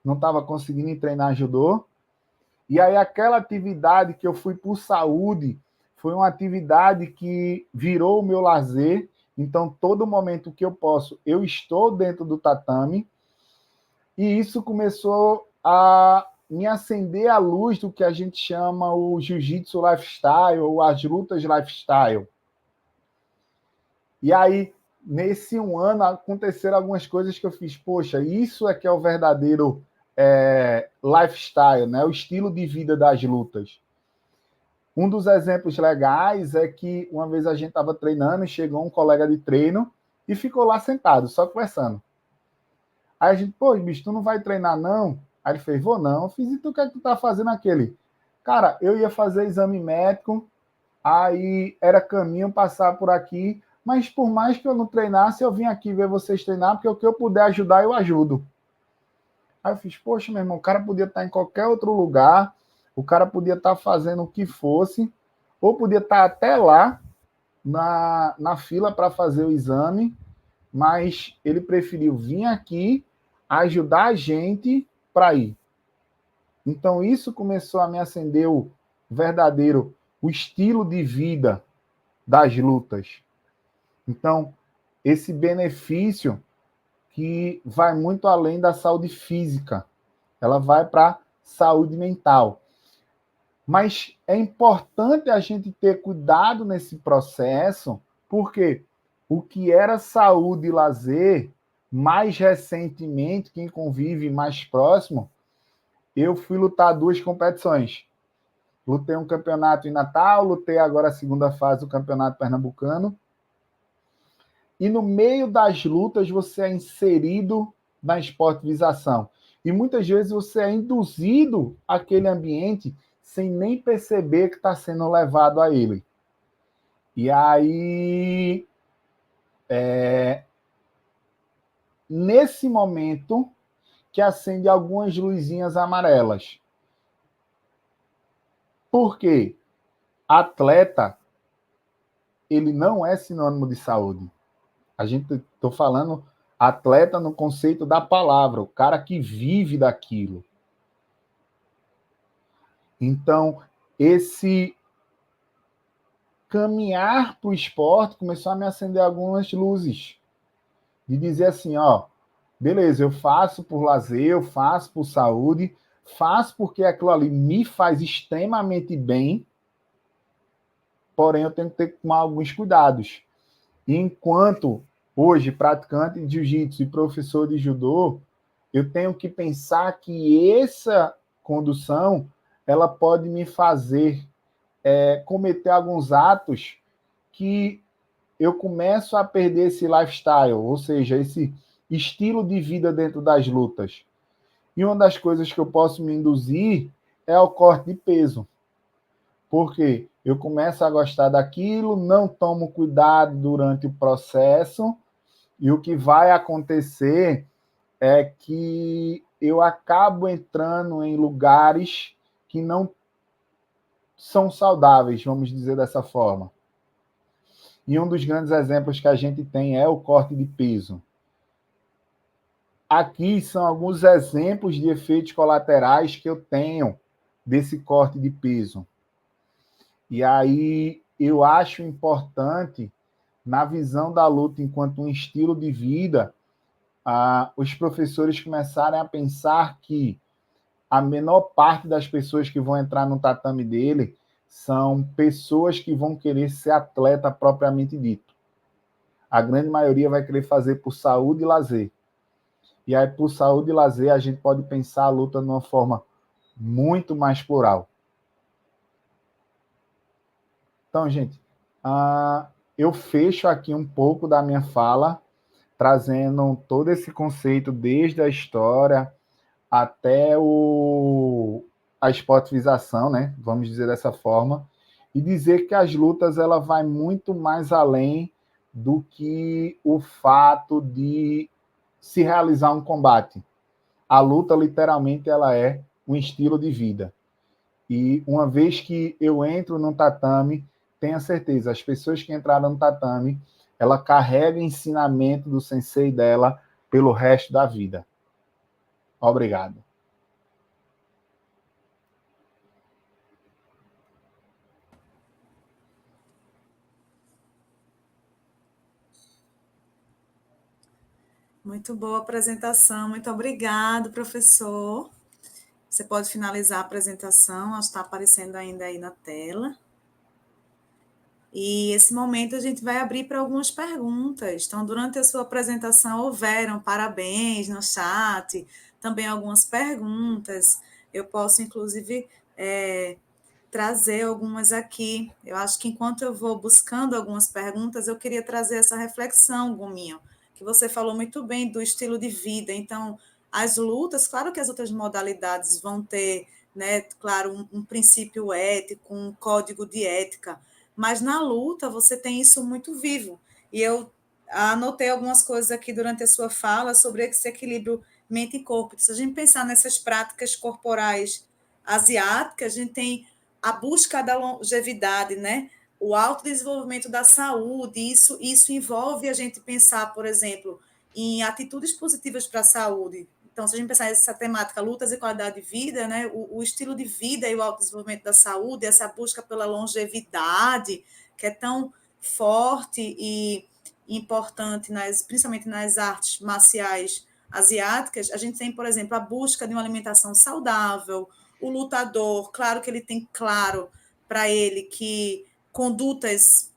não estava conseguindo treinar judô. E aí, aquela atividade que eu fui por saúde foi uma atividade que virou o meu lazer. Então, todo momento que eu posso, eu estou dentro do tatame. E isso começou a me acender a luz do que a gente chama o jiu-jitsu lifestyle, ou as lutas lifestyle. E aí, nesse um ano, aconteceram algumas coisas que eu fiz. Poxa, isso é que é o verdadeiro lifestyle, né? O estilo de vida das lutas. Um dos exemplos legais é que uma vez a gente estava treinando e chegou um colega de treino e ficou lá sentado, só conversando. Aí a gente, pô, bicho, tu não vai treinar, não? Aí ele fez, vou não. Eu fiz, e tu, o que é que tu tá fazendo aquele? Cara, eu ia fazer exame médico, aí era caminho passar por aqui, mas por mais que eu não treinasse, eu vim aqui ver vocês treinar, porque o que eu puder ajudar, eu ajudo. Aí eu fiz, poxa, meu irmão, o cara podia estar em qualquer outro lugar, o cara podia estar fazendo o que fosse, ou podia estar até lá, na fila para fazer o exame, mas ele preferiu vir aqui ajudar a gente para ir. Então, isso começou a me acender o verdadeiro, o estilo de vida das lutas. Então, esse benefício que vai muito além da saúde física, ela vai para a saúde mental. Mas é importante a gente ter cuidado nesse processo, porque o que era saúde e lazer, mais recentemente, quem convive mais próximo, eu fui lutar 2 competições. Lutei um campeonato em Natal, lutei agora a segunda fase do campeonato pernambucano. E no meio das lutas você é inserido na esportivização. E muitas vezes você é induzido àquele ambiente sem nem perceber que está sendo levado a ele. E aí, nesse momento, que acende algumas luzinhas amarelas. Por quê? atleta, ele não é sinônimo de saúde. Estou falando atleta no conceito da palavra, o cara que vive daquilo. Então, esse caminhar para o esporte começou a me acender algumas luzes. De dizer assim, ó, beleza, eu faço por lazer, eu faço por saúde, faço porque aquilo ali me faz extremamente bem, porém eu tenho que ter que tomar alguns cuidados. E enquanto hoje praticante de jiu-jitsu e professor de judô, eu tenho que pensar que essa condução ela pode me fazer cometer alguns atos que eu começo a perder esse lifestyle, ou seja, esse estilo de vida dentro das lutas. E uma das coisas que eu posso me induzir é o corte de peso. Porque eu começo a gostar daquilo, não tomo cuidado durante o processo, e o que vai acontecer é que eu acabo entrando em lugares que não são saudáveis, vamos dizer dessa forma. E um dos grandes exemplos que a gente tem é o corte de peso. Aqui são alguns exemplos de efeitos colaterais que eu tenho desse corte de peso. E aí eu acho importante, na visão da luta enquanto um estilo de vida, os professores começarem a pensar que a menor parte das pessoas que vão entrar no tatame dele são pessoas que vão querer ser atleta propriamente dito. A grande maioria vai querer fazer por saúde e lazer. E aí, por saúde e lazer, a gente pode pensar a luta de uma forma muito mais plural. Então, gente, eu fecho aqui um pouco da minha fala, trazendo todo esse conceito desde a história até a esportivização, né? Vamos dizer dessa forma, e dizer que as lutas ela vai muito mais além do que o fato de se realizar um combate. A luta, literalmente, ela é um estilo de vida. E uma vez que eu entro no tatame, tenha certeza, as pessoas que entraram no tatame, ela carrega o ensinamento do sensei dela pelo resto da vida. Obrigado. Muito boa apresentação, muito obrigado, professor. Você pode finalizar a apresentação, ela está aparecendo ainda aí na tela. E esse momento a gente vai abrir para algumas perguntas. Então, durante a sua apresentação, houveram parabéns no chat, também algumas perguntas. Eu posso, inclusive, trazer algumas aqui. Eu acho que enquanto eu vou buscando algumas perguntas, eu queria trazer essa reflexão, Gominho, que você falou muito bem do estilo de vida. Então, as lutas, claro que as outras modalidades vão ter, né, claro, um princípio ético, um código de ética, mas na luta você tem isso muito vivo. E eu anotei algumas coisas aqui durante a sua fala sobre esse equilíbrio mente e corpo. Se a gente pensar nessas práticas corporais asiáticas, a gente tem a busca da longevidade, né? O autodesenvolvimento da saúde, isso envolve a gente pensar, por exemplo, em atitudes positivas para a saúde. Então, se a gente pensar nessa temática, lutas e qualidade de vida, né? O estilo de vida e o autodesenvolvimento da saúde, essa busca pela longevidade, que é tão forte e importante, principalmente nas artes marciais asiáticas, a gente tem, por exemplo, a busca de uma alimentação saudável. O lutador, claro que ele tem claro para ele que condutas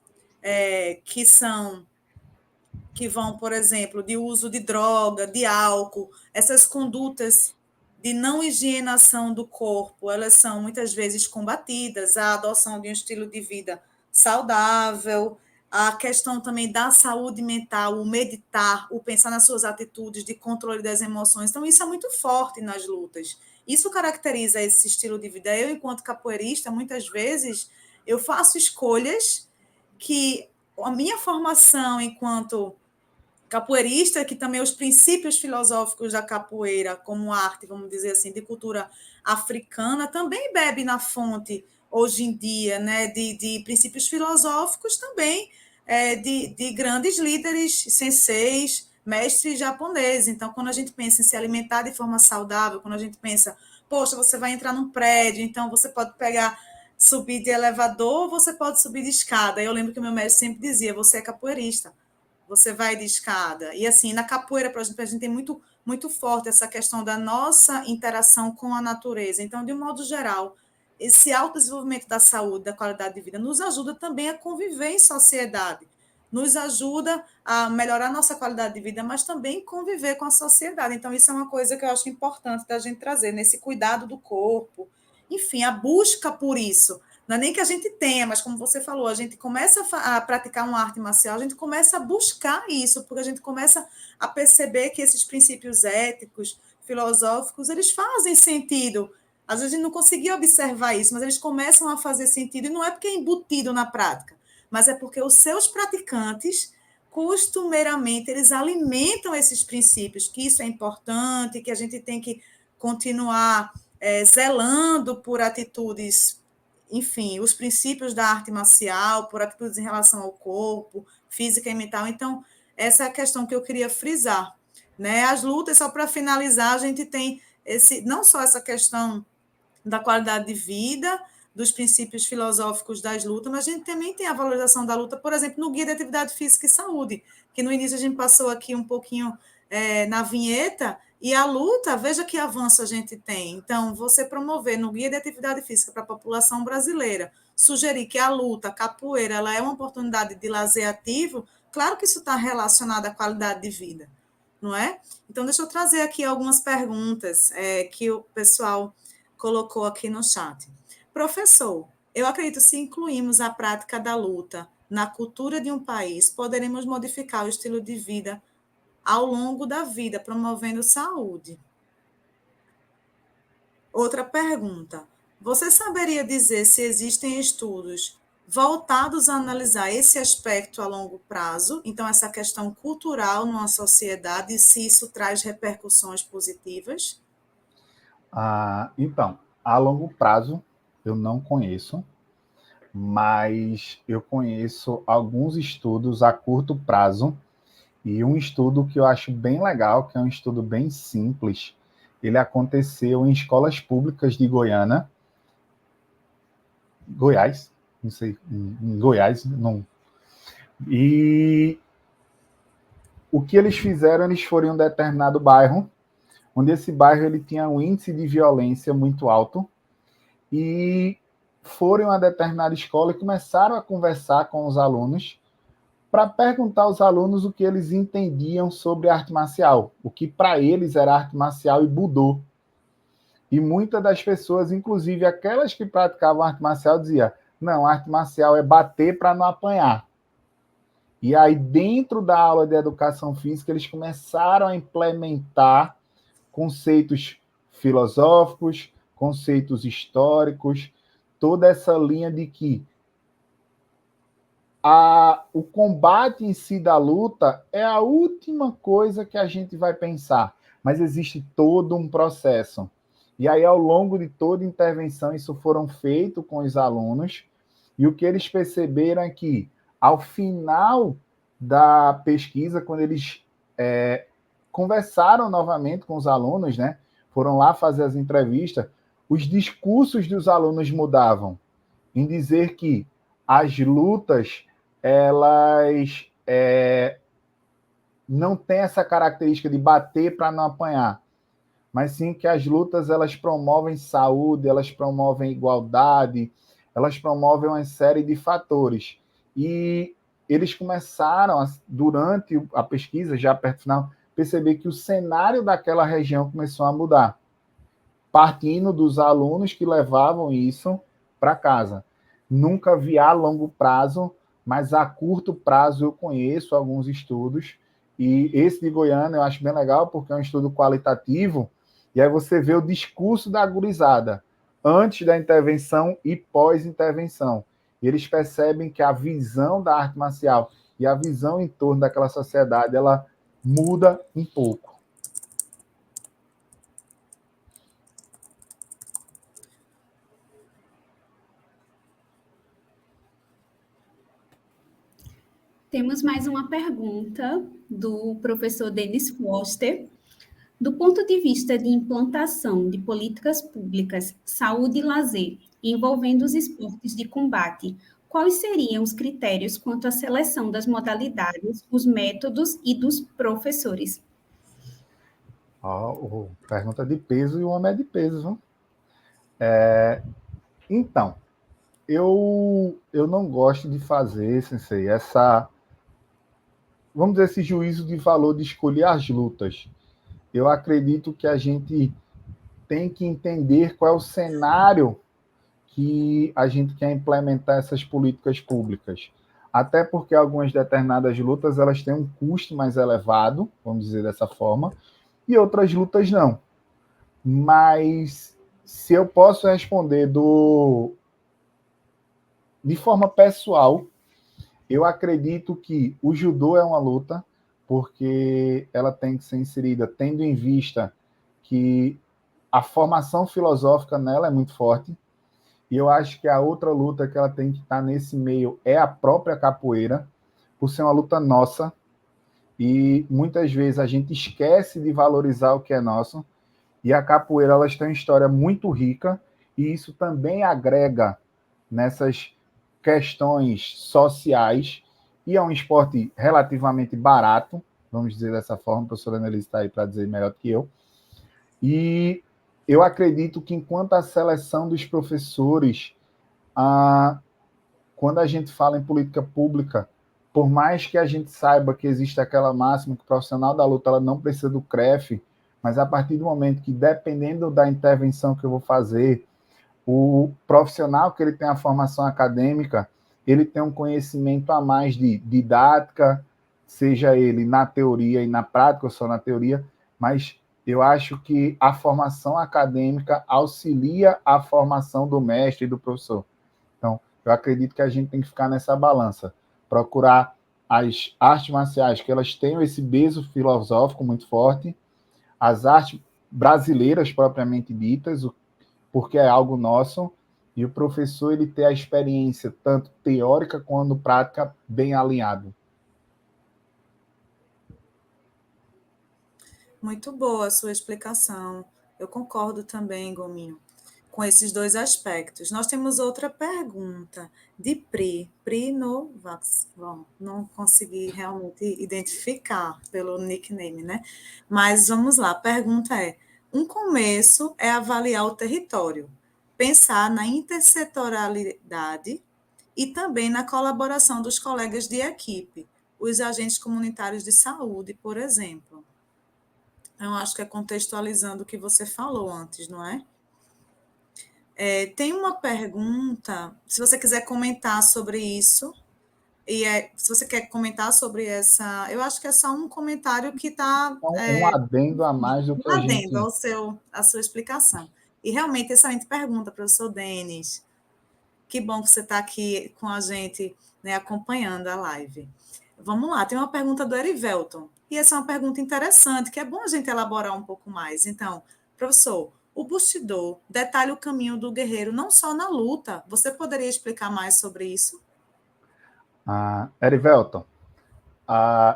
que vão, por exemplo, de uso de droga, de álcool, essas condutas de não higienização do corpo, elas são muitas vezes combatidas, a adoção de um estilo de vida saudável, a questão também da saúde mental, o meditar, o pensar nas suas atitudes de controle das emoções. Então, isso é muito forte nas lutas. Isso caracteriza esse estilo de vida. Eu, enquanto capoeirista, muitas vezes eu faço escolhas que a minha formação enquanto capoeirista, que também os princípios filosóficos da capoeira, como arte, vamos dizer assim, de cultura africana, também bebe na fonte hoje em dia, né, de princípios filosóficos também, de grandes líderes, senseis, mestres japoneses. Então, quando a gente pensa em se alimentar de forma saudável, quando a gente pensa, poxa, você vai entrar num prédio, então você pode subir de elevador, você pode subir de escada. Eu lembro que o meu mestre sempre dizia, você é capoeirista, você vai de escada. E assim, na capoeira, por exemplo, a gente tem muito forte essa questão da nossa interação com a natureza. Então, de um modo geral, esse autodesenvolvimento da saúde, da qualidade de vida, nos ajuda também a conviver em sociedade, nos ajuda a melhorar a nossa qualidade de vida, mas também conviver com a sociedade. Então, isso é uma coisa que eu acho importante da gente trazer, nesse cuidado do corpo, enfim, a busca por isso. Não é nem que a gente tenha, mas como você falou, a gente começa a praticar uma arte marcial, a gente começa a buscar isso, porque a gente começa a perceber que esses princípios éticos, filosóficos, eles fazem sentido. Às vezes a gente não conseguia observar isso, mas eles começam a fazer sentido, e não é porque é embutido na prática, mas é porque os seus praticantes, costumeiramente, eles alimentam esses princípios, que isso é importante, que a gente tem que continuar zelando por atitudes, enfim, os princípios da arte marcial, por atitudes em relação ao corpo, física e mental. Então, essa é a questão que eu queria frisar. Né? As lutas, só para finalizar, a gente tem não só essa questão da qualidade de vida, dos princípios filosóficos das lutas, mas a gente também tem a valorização da luta, por exemplo, no Guia de Atividade Física e Saúde, que no início a gente passou aqui um pouquinho na vinheta, e a luta, veja que avanço a gente tem. Então, você promover no Guia de Atividade Física para a população brasileira, sugerir que a luta, a capoeira, ela é uma oportunidade de lazer ativo, claro que isso está relacionado à qualidade de vida, não é? Então, deixa eu trazer aqui algumas perguntas que o pessoal colocou aqui no chat. Professor, eu acredito que se incluirmos a prática da luta na cultura de um país, poderemos modificar o estilo de vida ao longo da vida, promovendo saúde. Outra pergunta. Você saberia dizer se existem estudos voltados a analisar esse aspecto a longo prazo, então essa questão cultural numa sociedade, se isso traz repercussões positivas? Então, a longo prazo eu não conheço, mas eu conheço alguns estudos a curto prazo, e um estudo que eu acho bem legal, que é um estudo bem simples, ele aconteceu em escolas públicas de Goiás, não sei, em Goiás, não. E o que eles fizeram, eles foram em um determinado bairro, onde esse bairro ele tinha um índice de violência muito alto, e foram a determinada escola e começaram a conversar com os alunos para perguntar aos alunos o que eles entendiam sobre arte marcial, o que para eles era arte marcial e Budô. E muitas das pessoas, inclusive aquelas que praticavam arte marcial, diziam, não, arte marcial é bater para não apanhar. E aí, dentro da aula de educação física, eles começaram a implementar conceitos filosóficos, conceitos históricos, toda essa linha de que o combate em si da luta é a última coisa que a gente vai pensar, mas existe todo um processo. E aí, ao longo de toda a intervenção, isso foram feito com os alunos, e o que eles perceberam é que, ao final da pesquisa, quando eles conversaram novamente com os alunos, né, foram lá fazer as entrevistas, os discursos dos alunos mudavam, em dizer que as lutas, elas não têm essa característica de bater para não apanhar, mas sim que as lutas elas promovem saúde, elas promovem igualdade, elas promovem uma série de fatores. E eles começaram, durante a pesquisa, já perto do final, perceber que o cenário daquela região começou a mudar, partindo dos alunos que levavam isso para casa. Nunca vi a longo prazo, mas a curto prazo eu conheço alguns estudos, e esse de Goiânia eu acho bem legal, porque é um estudo qualitativo, e aí você vê o discurso da gurizada, antes da intervenção e pós-intervenção. E eles percebem que a visão da arte marcial e a visão em torno daquela sociedade, ela muda um pouco. Temos mais uma pergunta do professor Denis Foster. Do ponto de vista de implantação de políticas públicas, saúde e lazer, envolvendo os esportes de combate, quais seriam os critérios quanto à seleção das modalidades, os métodos e dos professores? Pergunta de peso e o homem é de peso. Viu? Então, eu não gosto de fazer, Sensei, vamos dizer, esse juízo de valor de escolher as lutas. Eu acredito que a gente tem que entender qual é o cenário que a gente quer implementar essas políticas públicas. Até porque algumas determinadas lutas elas têm um custo mais elevado, vamos dizer dessa forma, e outras lutas não. Mas se eu posso responder de forma pessoal, eu acredito que o judô é uma luta, porque ela tem que ser inserida tendo em vista que a formação filosófica nela é muito forte, e eu acho que a outra luta que ela tem que estar nesse meio é a própria capoeira, por ser uma luta nossa, e muitas vezes a gente esquece de valorizar o que é nosso, e a capoeira elas tem uma história muito rica, e isso também agrega nessas questões sociais, e é um esporte relativamente barato, vamos dizer dessa forma, a professora Annelise está aí para dizer melhor que eu, e eu acredito que enquanto a seleção dos professores, quando a gente fala em política pública, por mais que a gente saiba que existe aquela máxima que o profissional da luta ela não precisa do CREF, mas a partir do momento que, dependendo da intervenção que eu vou fazer, o profissional que ele tem a formação acadêmica, ele tem um conhecimento a mais de didática, seja ele na teoria e na prática, ou só na teoria, mas eu acho que a formação acadêmica auxilia a formação do mestre e do professor. Então, eu acredito que a gente tem que ficar nessa balança, procurar as artes marciais que elas tenham esse peso filosófico muito forte, as artes brasileiras propriamente ditas, porque é algo nosso, e o professor ele ter a experiência tanto teórica quanto prática bem alinhado. Muito boa a sua explicação. Eu concordo também, Gominho, com esses dois aspectos. Nós temos outra pergunta de Pri Novax. Bom, não consegui realmente identificar pelo nickname, né? Mas vamos lá. A pergunta é: um começo é avaliar o território, pensar na intersetorialidade e também na colaboração dos colegas de equipe, os agentes comunitários de saúde, por exemplo. Eu acho que é contextualizando o que você falou antes, não é? Tem uma pergunta, se você quiser comentar sobre isso, se você quer comentar sobre essa, eu acho que é só um comentário que está Um adendo a mais do que a adendo gente... à sua explicação. E realmente, excelente pergunta, professor Denis. Que bom que você está aqui com a gente, né, acompanhando a live. Vamos lá, tem uma pergunta do Erivelton. E essa é uma pergunta interessante, que é bom a gente elaborar um pouco mais. Então, professor, o Bushido detalha o caminho do guerreiro não só na luta. Você poderia explicar mais sobre isso? Erivelton,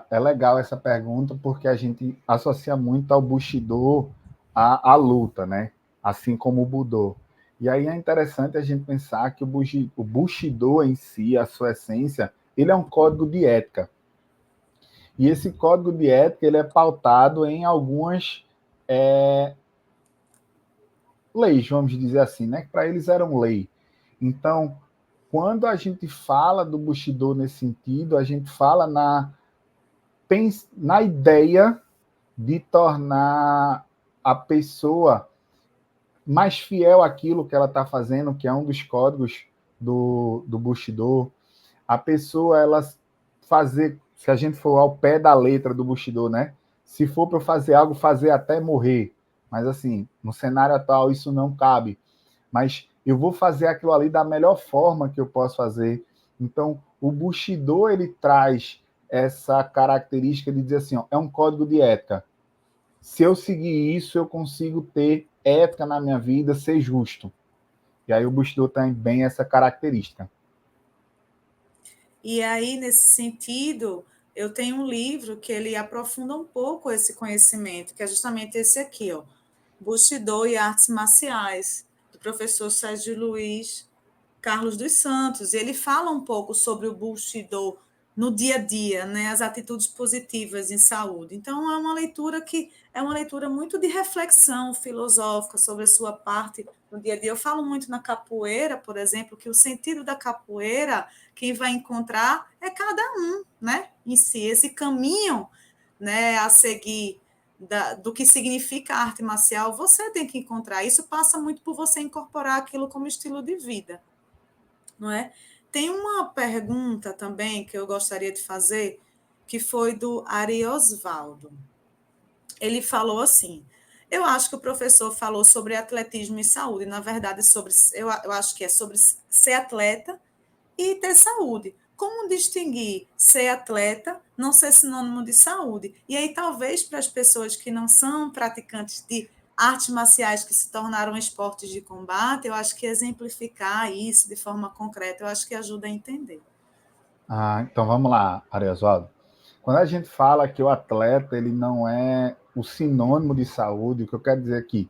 é legal essa pergunta porque a gente associa muito ao Bushido à luta, né? Assim como o Budô. E aí é interessante a gente pensar que o Bushido em si, a sua essência, ele é um código de ética. E esse código de ética ele é pautado em algumas leis, vamos dizer assim, né? Que para eles eram lei. Então, quando a gente fala do Bushido nesse sentido, a gente fala na ideia de tornar a pessoa mais fiel àquilo que ela está fazendo, que é um dos códigos do Bushido. A pessoa, ela fazer, se a gente for ao pé da letra do Bushido, né? Se for para fazer algo, fazer até morrer. Mas, assim, no cenário atual, isso não cabe. Mas eu vou fazer aquilo ali da melhor forma que eu posso fazer. Então, o Bushido, ele traz essa característica de dizer assim, ó, é um código de ética. Se eu seguir isso, eu consigo ter ética na minha vida, ser justo. E aí o Bushido tem bem essa característica. E aí, nesse sentido, eu tenho um livro que ele aprofunda um pouco esse conhecimento, que é justamente esse aqui, ó, Bushido e Artes Marciais, do professor Sérgio Luiz Carlos dos Santos. E ele fala um pouco sobre o Bushido no dia a dia, né, as atitudes positivas em saúde. Então, é uma leitura que é uma leitura muito de reflexão filosófica sobre a sua parte no dia a dia. Eu falo muito na capoeira, por exemplo, que o sentido da capoeira, quem vai encontrar é cada um, né, em si, esse caminho, né, a seguir do que significa a arte marcial, você tem que encontrar. Isso passa muito por você incorporar aquilo como estilo de vida, não é? Tem uma pergunta também que eu gostaria de fazer, que foi do Ari Osvaldo. Ele falou assim: eu acho que o professor falou sobre atletismo e saúde, na verdade, eu acho que é sobre ser atleta e ter saúde. Como distinguir ser atleta, não ser sinônimo de saúde? E aí, talvez, para as pessoas que não são praticantes de artes marciais que se tornaram esportes de combate, eu acho que exemplificar isso de forma concreta, eu acho que ajuda a entender. Então vamos lá, Ariovaldo. Quando a gente fala que o atleta ele não é o sinônimo de saúde, o que eu quero dizer aqui,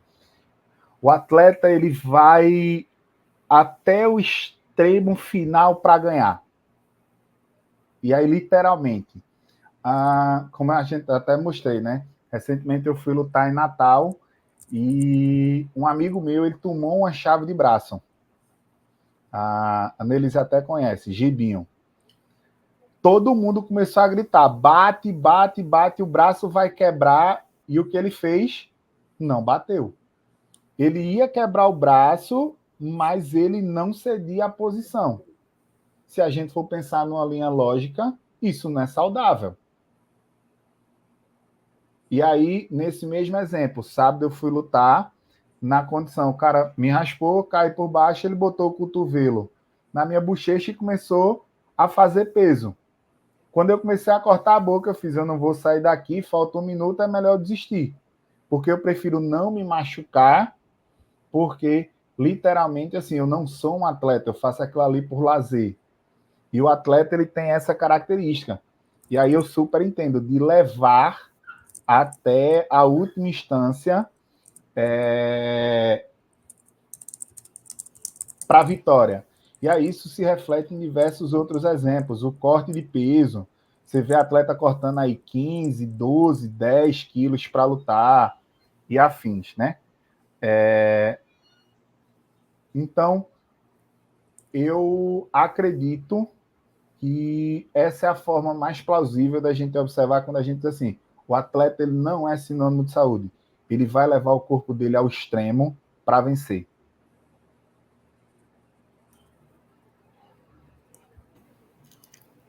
o atleta ele vai até o extremo final para ganhar. E aí, literalmente, como a gente até mostrei, né? Recentemente eu fui lutar em Natal e um amigo meu ele tomou uma chave de braço. A Annelise até conhece, Gibinho. Todo mundo começou a gritar: bate, bate, bate, o braço vai quebrar. E o que ele fez? Não bateu. Ele ia quebrar o braço, mas ele não cedia a posição. Se a gente for pensar numa linha lógica, isso não é saudável. E aí, nesse mesmo exemplo, sábado eu fui lutar na condição, o cara me raspou, cai por baixo, ele botou o cotovelo na minha bochecha e começou a fazer peso. Quando eu comecei a cortar a boca, eu fiz: eu não vou sair daqui, falta 1 minuto, é melhor desistir. Porque eu prefiro não me machucar, porque, literalmente, assim, eu não sou um atleta, eu faço aquilo ali por lazer. E o atleta, ele tem essa característica. E aí eu super entendo, de levar até a última instância para a vitória. E aí isso se reflete em diversos outros exemplos. O corte de peso. Você vê atleta cortando aí 15, 12, 10 quilos para lutar e afins, né? Então, eu acredito que essa é a forma mais plausível da gente observar quando a gente diz assim: o atleta ele não é sinônimo de saúde. Ele vai levar o corpo dele ao extremo para vencer.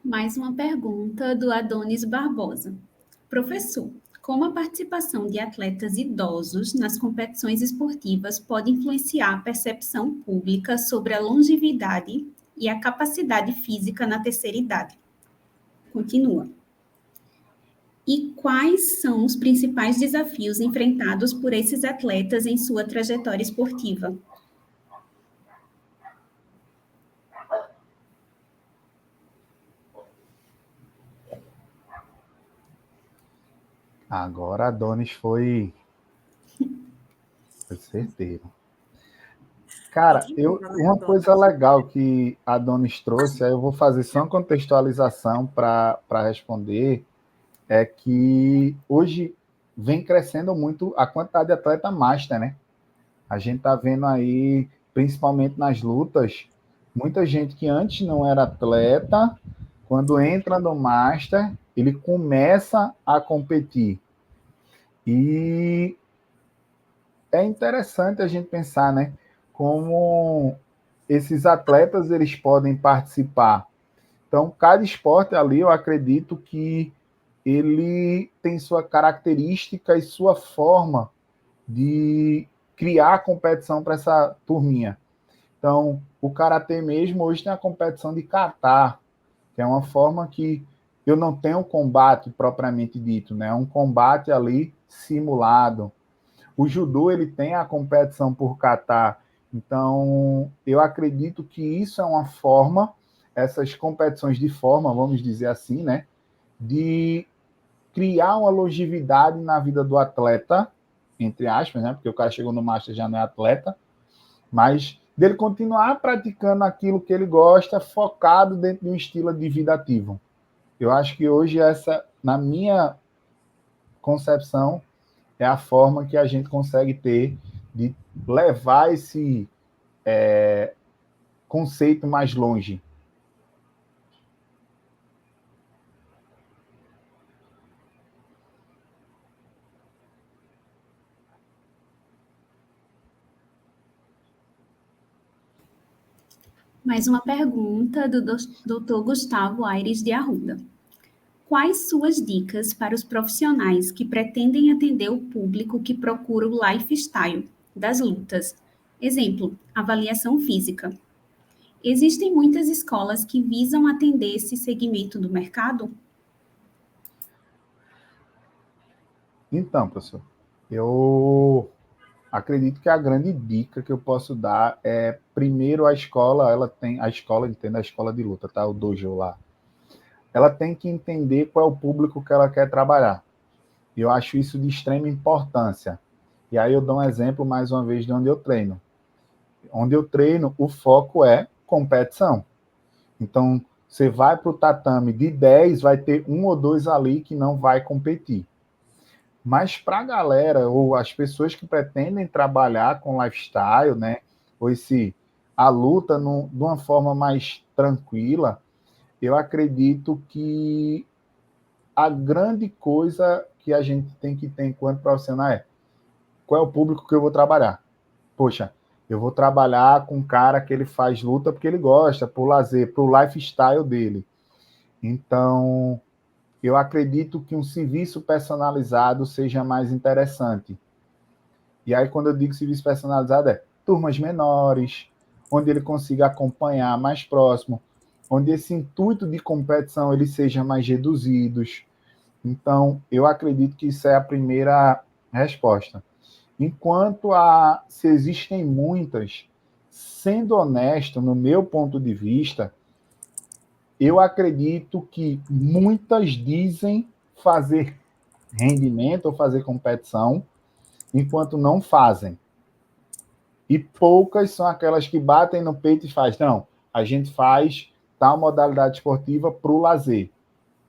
Mais uma pergunta do Adonis Barbosa. Professor, como a participação de atletas idosos nas competições esportivas pode influenciar a percepção pública sobre a longevidade e a capacidade física na terceira idade? Continua. E quais são os principais desafios enfrentados por esses atletas em sua trajetória esportiva? Agora a Adonis foi certeiro. Cara, uma coisa legal que a Adonis trouxe, aí eu vou fazer só uma contextualização para responder, é que hoje vem crescendo muito a quantidade de atleta master, né? A gente tá vendo aí, principalmente nas lutas, muita gente que antes não era atleta, quando entra no master, ele começa a competir. E é interessante a gente pensar, né, como esses atletas eles podem participar. Então, cada esporte ali, eu acredito que ele tem sua característica e sua forma de criar competição para essa turminha. Então, o karatê mesmo hoje tem a competição de kata, que é uma forma que eu não tenho combate propriamente dito, né? É um combate ali simulado. O judô ele tem a competição por kata. Então, eu acredito que isso é uma forma, essas competições de forma, vamos dizer assim, né, de criar uma longevidade na vida do atleta, entre aspas, né, porque o cara chegou no Master já não é atleta, mas dele continuar praticando aquilo que ele gosta, focado dentro de um estilo de vida ativo. Eu acho que hoje essa, na minha concepção, é a forma que a gente consegue ter de levar esse conceito mais longe. Mais uma pergunta do Dr. Gustavo Aires de Arruda. Quais suas dicas para os profissionais que pretendem atender o público que procura o lifestyle das lutas? Exemplo, avaliação física. Existem muitas escolas que visam atender esse segmento do mercado? Então, professor, eu acredito que a grande dica que eu posso dar é, primeiro, a escola, ela tem, a escola, entenda a escola de luta, tá? O dojo lá. Ela tem que entender qual é o público que ela quer trabalhar. E eu acho isso de extrema importância. E aí eu dou um exemplo, mais uma vez, de onde eu treino. Onde eu treino, o foco é competição. Então, você vai para o tatame de 10, vai ter um ou dois ali que não vai competir. Mas para a galera, ou as pessoas que pretendem trabalhar com lifestyle, né, ou a luta de uma forma mais tranquila, eu acredito que a grande coisa que a gente tem que ter enquanto profissional é qual é o público que eu vou trabalhar. Poxa, eu vou trabalhar com um cara que ele faz luta porque ele gosta, por lazer, para o lifestyle dele. Então, eu acredito que um serviço personalizado seja mais interessante. E aí, quando eu digo serviço personalizado, é turmas menores, onde ele consiga acompanhar mais próximo, onde esse intuito de competição ele seja mais reduzido. Então, eu acredito que isso é a primeira resposta. Enquanto se existem muitas, sendo honesto, no meu ponto de vista, eu acredito que muitas dizem fazer rendimento ou fazer competição, enquanto não fazem. E poucas são aquelas que batem no peito e fazem, não, a gente faz tal modalidade esportiva para o lazer.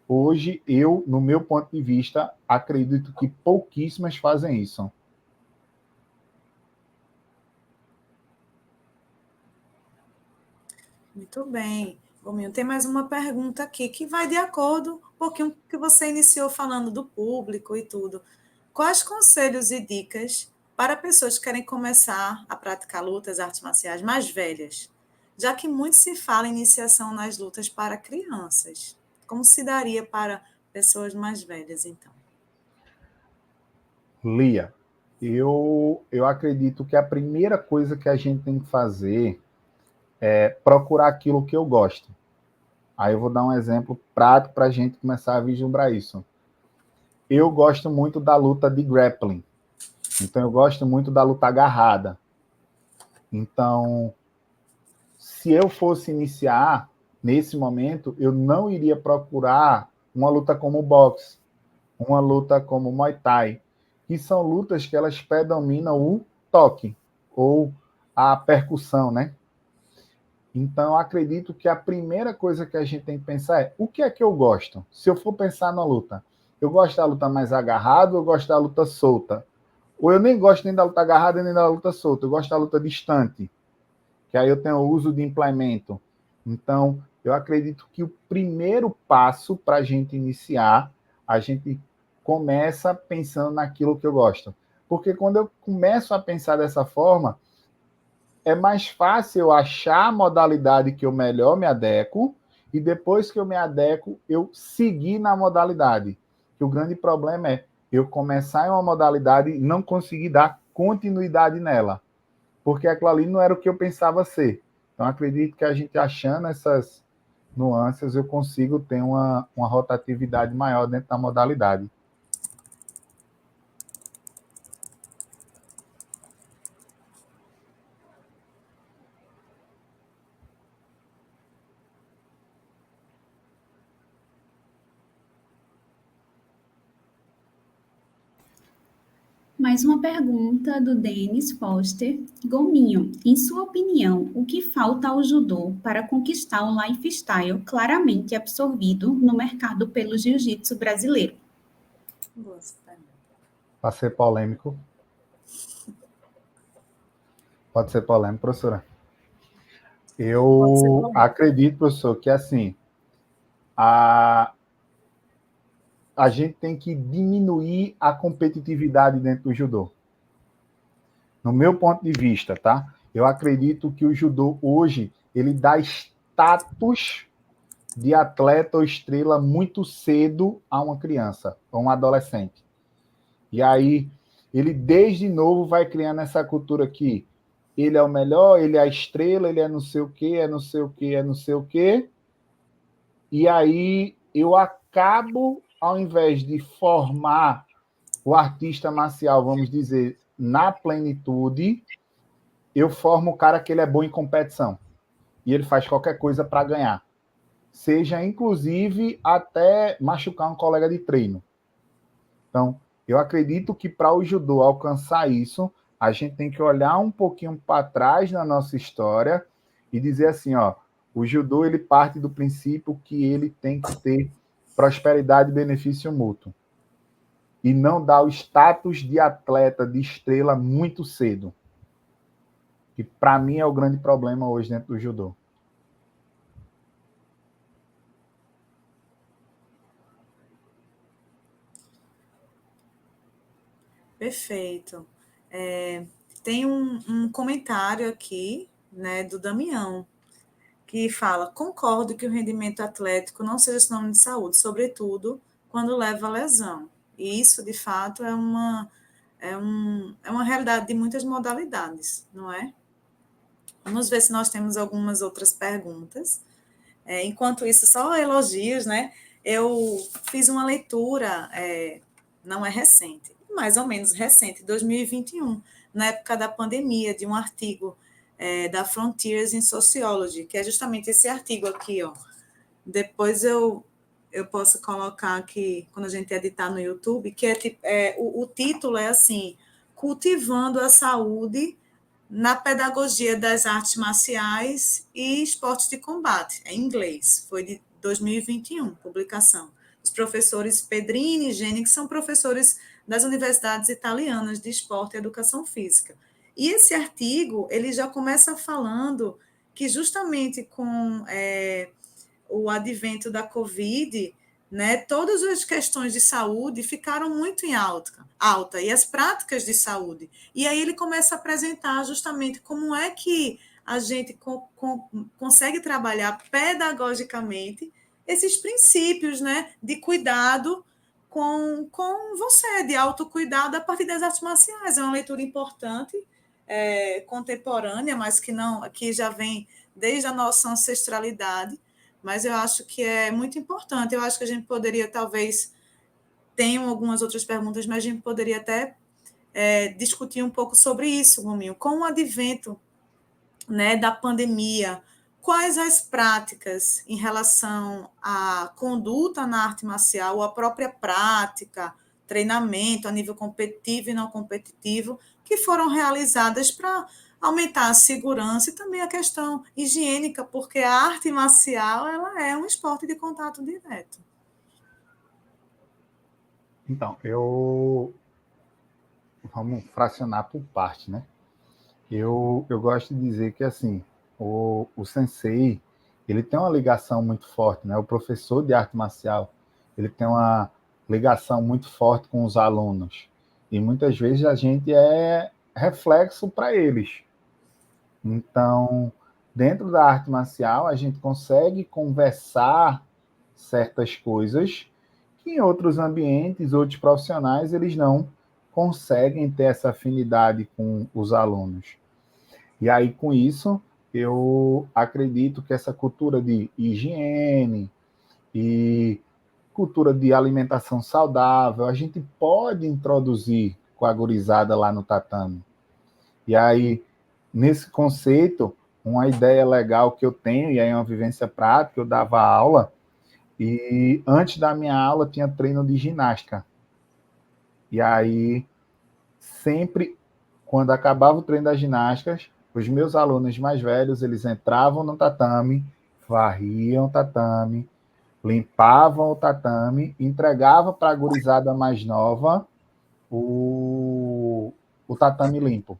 Hoje, eu, no meu ponto de vista, acredito que pouquíssimas fazem isso. Muito bem. Gominho, tem mais uma pergunta aqui que vai de acordo um pouquinho com o que você iniciou falando do público e tudo. Quais conselhos e dicas para pessoas que querem começar a praticar lutas, artes marciais mais velhas? Já que muito se fala em iniciação nas lutas para crianças. Como se daria para pessoas mais velhas, então? Lia, eu acredito que a primeira coisa que a gente tem que fazer é procurar aquilo que eu gosto. Aí eu vou dar um exemplo prático para a gente começar a vislumbrar isso. Eu gosto muito da luta de grappling. Então, eu gosto muito da luta agarrada. Então, se eu fosse iniciar nesse momento, eu não iria procurar uma luta como boxe, uma luta como Muay Thai, que são lutas que elas predominam o toque ou a percussão, né? Então, acredito que a primeira coisa que a gente tem que pensar é o que é que eu gosto? Se eu for pensar na luta, eu gosto da luta mais agarrada ou eu gosto da luta solta? Ou eu nem gosto nem da luta agarrada nem da luta solta, eu gosto da luta distante, que aí eu tenho o uso de implemento. Então, eu acredito que o primeiro passo para a gente iniciar, a gente começa pensando naquilo que eu gosto. Porque quando eu começo a pensar dessa forma, é mais fácil eu achar a modalidade que eu melhor me adequo e depois que eu me adequo, eu seguir na modalidade. Que o grande problema é eu começar em uma modalidade e não conseguir dar continuidade nela, porque aquilo ali não era o que eu pensava ser. Então, acredito que a gente achando essas nuances, eu consigo ter uma rotatividade maior dentro da modalidade. Mais uma pergunta do Denis Foster. Gominho, em sua opinião, o que falta ao judô para conquistar o lifestyle claramente absorvido no mercado pelo jiu-jitsu brasileiro? Para ser polêmico. Pode ser polêmico, professora. Eu acredito, professor, que assim, a gente tem que diminuir a competitividade dentro do judô. No meu ponto de vista, tá? Eu acredito que o judô hoje, ele dá status de atleta ou estrela muito cedo a uma criança, a um adolescente. E aí, ele desde novo vai criando essa cultura que ele é o melhor, ele é a estrela, ele é não sei o quê, é não sei o quê, é não sei o quê. E aí, eu acabo, ao invés de formar o artista marcial, vamos dizer, na plenitude, eu formo o cara que ele é bom em competição. E ele faz qualquer coisa para ganhar. Seja, inclusive, até machucar um colega de treino. Então, eu acredito que para o judô alcançar isso, a gente tem que olhar um pouquinho para trás na nossa história e dizer assim, ó, o judô ele parte do princípio que ele tem que ter prosperidade e benefício mútuo. E não dar o status de atleta, de estrela muito cedo. Que para mim é o grande problema hoje dentro do judô. Perfeito. Tem um comentário aqui, né, do Damião, que fala: concordo que o rendimento atlético não seja sinônimo de saúde, sobretudo quando leva a lesão. E isso, de fato, é uma realidade de muitas modalidades, não é? Vamos ver se nós temos algumas outras perguntas. Enquanto isso, só elogios, né? Eu fiz uma leitura, não é recente, mais ou menos recente, 2021, na época da pandemia, de um artigo da Frontiers in Sociology, que é justamente esse artigo aqui, ó. Depois eu posso colocar aqui, quando a gente editar no YouTube, que o título é assim: Cultivando a Saúde na Pedagogia das Artes Marciais e Esportes de Combate, em inglês, foi de 2021, publicação. Os professores Pedrini e Geni, que são professores das universidades italianas de esporte e educação física. E esse artigo, ele já começa falando que justamente com o advento da Covid, né, todas as questões de saúde ficaram muito em alta, e as práticas de saúde. E aí ele começa a apresentar justamente como é que a gente consegue trabalhar pedagogicamente esses princípios, né, de cuidado com você, de autocuidado a partir das artes marciais. É uma leitura importante, contemporânea, mas que já vem desde a nossa ancestralidade, mas eu acho que é muito importante. Eu acho que a gente poderia, talvez, tenham algumas outras perguntas, mas a gente poderia até discutir um pouco sobre isso, Gominho. Com o advento, né, da pandemia, quais as práticas em relação à conduta na arte marcial, ou a própria prática, treinamento a nível competitivo e não competitivo, que foram realizadas para aumentar a segurança e também a questão higiênica, porque a arte marcial ela é um esporte de contato direto. Então, vamos fracionar por parte, né? Eu gosto de dizer que, assim, o sensei, ele tem uma ligação muito forte, né? O professor de arte marcial, ele tem uma ligação muito forte com os alunos. E muitas vezes a gente é reflexo para eles. Então, dentro da arte marcial, a gente consegue conversar certas coisas que em outros ambientes, outros profissionais, eles não conseguem ter essa afinidade com os alunos. E aí, com isso, eu acredito que essa cultura de higiene e cultura de alimentação saudável, a gente pode introduzir com a gurizada lá no tatame. E aí, nesse conceito, uma ideia legal que eu tenho, e aí é uma vivência prática, eu dava aula, e antes da minha aula tinha treino de ginástica. E aí, sempre, quando acabava o treino das ginásticas, os meus alunos mais velhos, eles entravam no tatame, varriam o tatame, limpavam o tatame, entregavam para a gurizada mais nova o tatame limpo.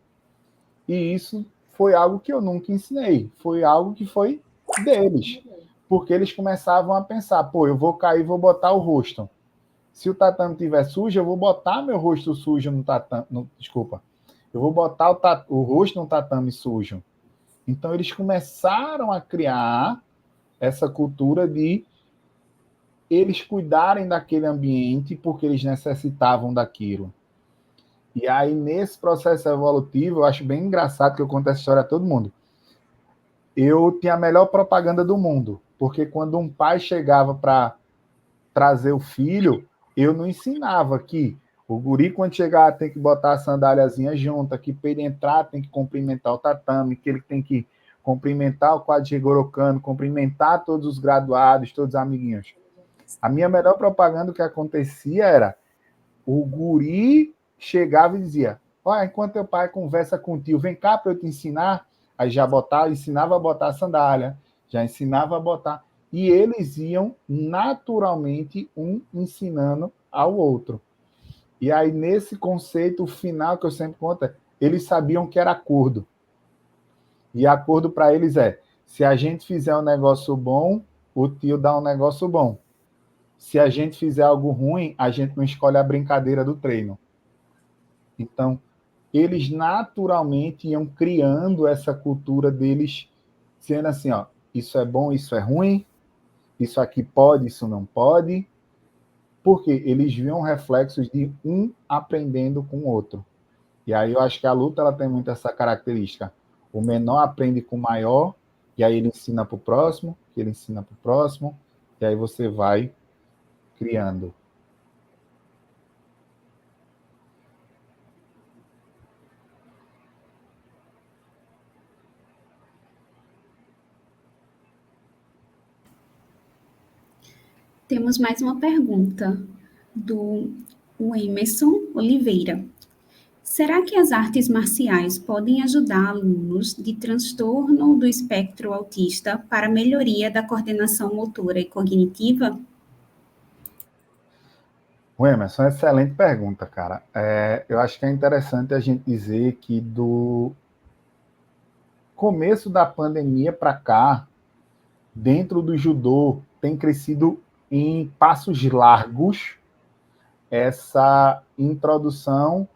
E isso foi algo que eu nunca ensinei, foi algo que foi deles, porque eles começavam a pensar, pô, eu vou cair, vou botar o rosto. Se o tatame estiver sujo, eu vou botar meu rosto sujo no tatame, desculpa, eu vou botar o rosto no tatame sujo. Então eles começaram a criar essa cultura de eles cuidarem daquele ambiente porque eles necessitavam daquilo. E aí, nesse processo evolutivo, eu acho bem engraçado que eu conto essa história a todo mundo. Eu tinha a melhor propaganda do mundo, porque quando um pai chegava para trazer o filho, eu não ensinava que o guri, quando chegar, tem que botar a sandáliazinha junta, que para ele entrar tem que cumprimentar o tatame, que ele tem que cumprimentar o quadro de Rigorokano, cumprimentar todos os graduados, todos os amiguinhos. A minha melhor propaganda, o que acontecia era o guri chegava e dizia, olha, enquanto teu pai conversa com o tio, vem cá para eu te ensinar, aí já ensinava a botar a sandália, já ensinava a botar, e eles iam naturalmente um ensinando ao outro. E aí, nesse conceito final que eu sempre conto, eles sabiam que era acordo. E acordo para eles é, se a gente fizer um negócio bom, o tio dá um negócio bom. Se a gente fizer algo ruim, a gente não escolhe a brincadeira do treino. Então, eles naturalmente iam criando essa cultura deles, sendo assim, ó, isso é bom, isso é ruim, isso aqui pode, isso não pode, porque eles viam reflexos de um aprendendo com o outro. E aí eu acho que a luta ela tem muito essa característica. O menor aprende com o maior, e aí ele ensina para o próximo, que ele ensina para o próximo, e aí você vai criando. Temos mais uma pergunta do Emerson Oliveira. Será que as artes marciais podem ajudar alunos de transtorno do espectro autista para melhoria da coordenação motora e cognitiva? O Emerson, excelente pergunta, cara. Eu acho que é interessante a gente dizer que do começo da pandemia para cá, dentro do judô, tem crescido em passos largos essa introdução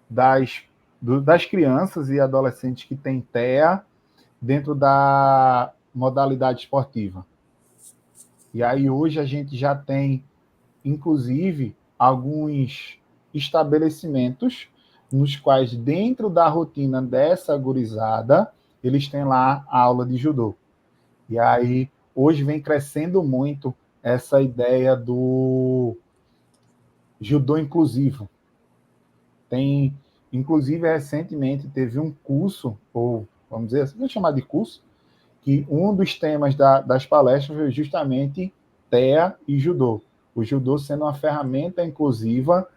das crianças e adolescentes que têm TEA dentro da modalidade esportiva. E aí hoje a gente já tem, inclusive, alguns estabelecimentos nos quais, dentro da rotina dessa gurizada, eles têm lá a aula de judô. E aí, hoje vem crescendo muito essa ideia do judô inclusivo. Tem, inclusive, recentemente teve um curso, ou vamos dizer assim, vamos chamar de curso, que um dos temas das palestras foi justamente TEA e judô. O judô sendo uma ferramenta inclusiva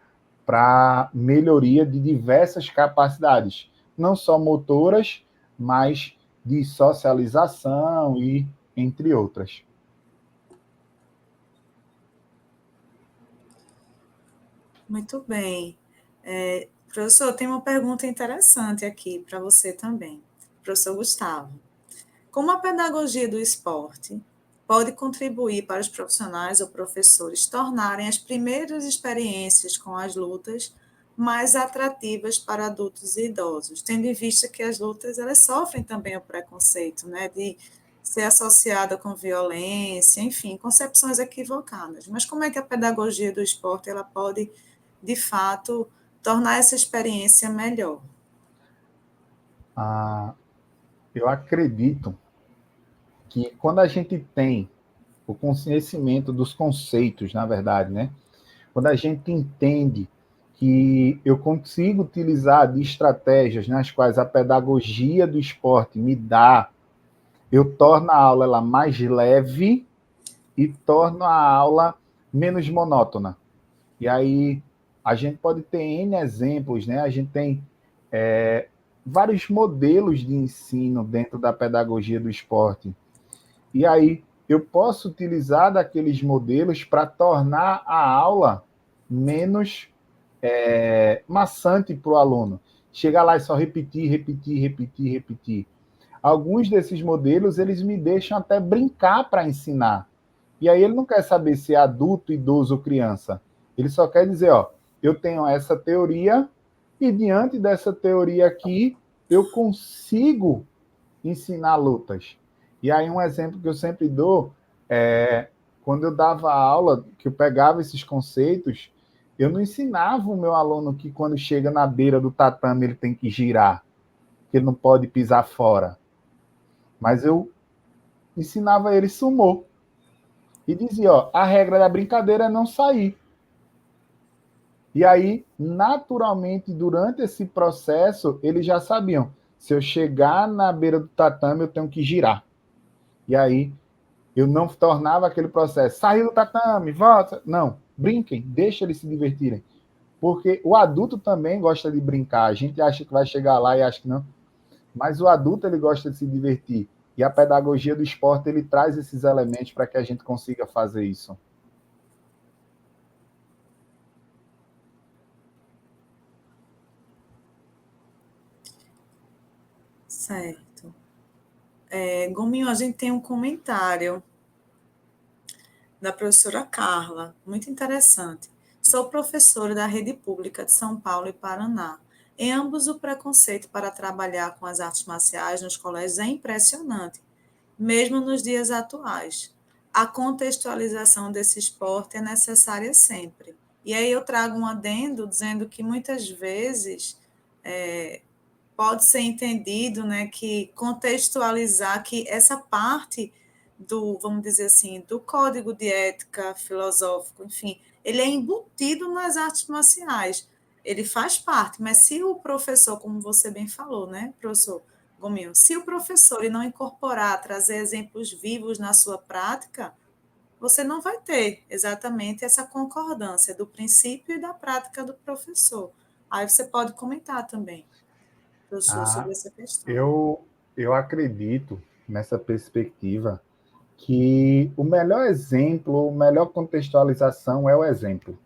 para melhoria de diversas capacidades, não só motoras, mas de socialização e entre outras. Muito bem. Professor, tem uma pergunta interessante aqui para você também, professor Gustavo. Como a pedagogia do esporte pode contribuir para os profissionais ou professores tornarem as primeiras experiências com as lutas mais atrativas para adultos e idosos, tendo em vista que as lutas elas sofrem também o preconceito, né, de ser associada com violência, enfim, concepções equivocadas. Mas como é que a pedagogia do esporte ela pode, de fato, tornar essa experiência melhor? Eu acredito que quando a gente tem o conhecimento dos conceitos, na verdade, né? Quando a gente entende que eu consigo utilizar de estratégias nas quais a pedagogia do esporte me dá, eu torno a aula ela mais leve e torno a aula menos monótona. E aí, a gente pode ter N exemplos, né? A gente tem vários modelos de ensino dentro da pedagogia do esporte. E aí eu posso utilizar daqueles modelos para tornar a aula menos maçante para o aluno. Chegar lá e só repetir, repetir, repetir, repetir. Alguns desses modelos, eles me deixam até brincar para ensinar. E aí ele não quer saber se é adulto, idoso ou criança. Ele só quer dizer, ó, eu tenho essa teoria e diante dessa teoria aqui, eu consigo ensinar lutas. E aí um exemplo que eu sempre dou é quando eu dava aula, que eu pegava esses conceitos, eu não ensinava o meu aluno que quando chega na beira do tatame ele tem que girar, que ele não pode pisar fora. Mas eu ensinava ele sumô. E dizia, ó, a regra da brincadeira é não sair. E aí, naturalmente, durante esse processo, eles já sabiam, se eu chegar na beira do tatame, eu tenho que girar. E aí, eu não tornava aquele processo, saiu do tatame, volta. Não, brinquem, deixa eles se divertirem. Porque o adulto também gosta de brincar. A gente acha que vai chegar lá e acha que não. Mas o adulto, ele gosta de se divertir. E a pedagogia do esporte, ele traz esses elementos para que a gente consiga fazer isso. Certo. Gominho, a gente tem um comentário da professora Carla, muito interessante. Sou professora da rede pública de São Paulo e Paraná. Em ambos, o preconceito para trabalhar com as artes marciais nos colégios é impressionante, mesmo nos dias atuais. A contextualização desse esporte é necessária sempre. E aí eu trago um adendo dizendo que muitas vezes pode ser entendido, né, que contextualizar que essa parte do, vamos dizer assim, do código de ética filosófico, enfim, ele é embutido nas artes marciais. Ele faz parte, mas se o professor, como você bem falou, né, professor Gominho, se o professor ele não incorporar, trazer exemplos vivos na sua prática, você não vai ter exatamente essa concordância do princípio e da prática do professor. Aí você pode comentar também, professor, sobre essa questão. Eu acredito nessa perspectiva que o melhor exemplo, a melhor contextualização é o exemplo.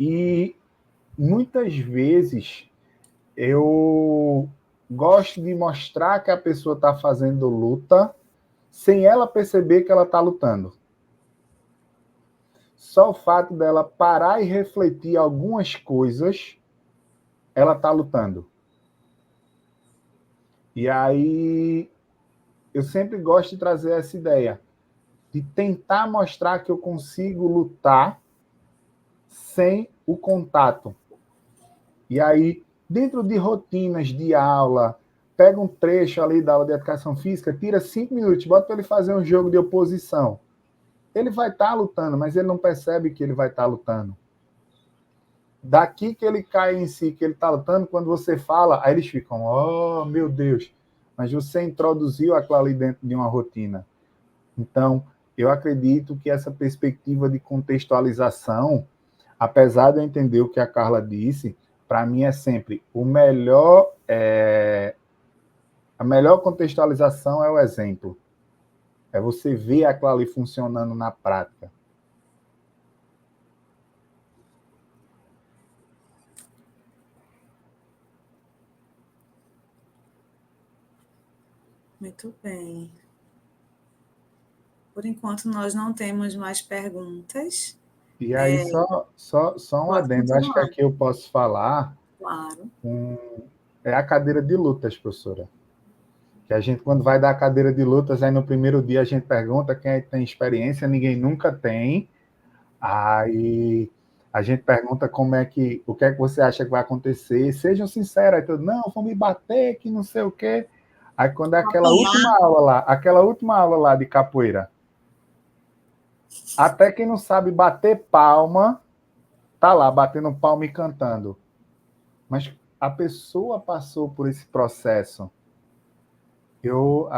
E muitas vezes eu gosto de mostrar que a pessoa está fazendo luta sem ela perceber que ela está lutando. Só o fato dela parar e refletir algumas coisas, ela está lutando. E aí eu sempre gosto de trazer essa ideia de tentar mostrar que eu consigo lutar sem o contato. E aí, dentro de rotinas de aula, pega um trecho ali da aula de educação física, tira 5 minutos, bota para ele fazer um jogo de oposição. Ele vai estar lutando, mas ele não percebe que ele vai estar lutando. Daqui que ele cai em si, que ele está lutando, quando você fala, aí eles ficam, oh, meu Deus, mas você introduziu aquilo ali dentro de uma rotina. Então, eu acredito que essa perspectiva de contextualização, apesar de eu entender o que a Carla disse, para mim é sempre o melhor, a melhor contextualização é o exemplo. É você ver aquilo ali funcionando na prática. Muito bem. Por enquanto, nós não temos mais perguntas. E aí, só um adendo. Acho que aqui eu posso falar. Claro. É a cadeira de lutas, professora. Que a gente, quando vai dar a cadeira de lutas, aí no primeiro dia a gente pergunta quem tem experiência, ninguém nunca tem. Aí a gente pergunta o que é que você acha que vai acontecer. Sejam sinceros, aí todo, não, vão me bater, que não sei o quê. Aí quando é aquela última aula lá de capoeira, até quem não sabe bater palma, tá lá batendo palma e cantando. Mas a pessoa passou por esse processo. Eu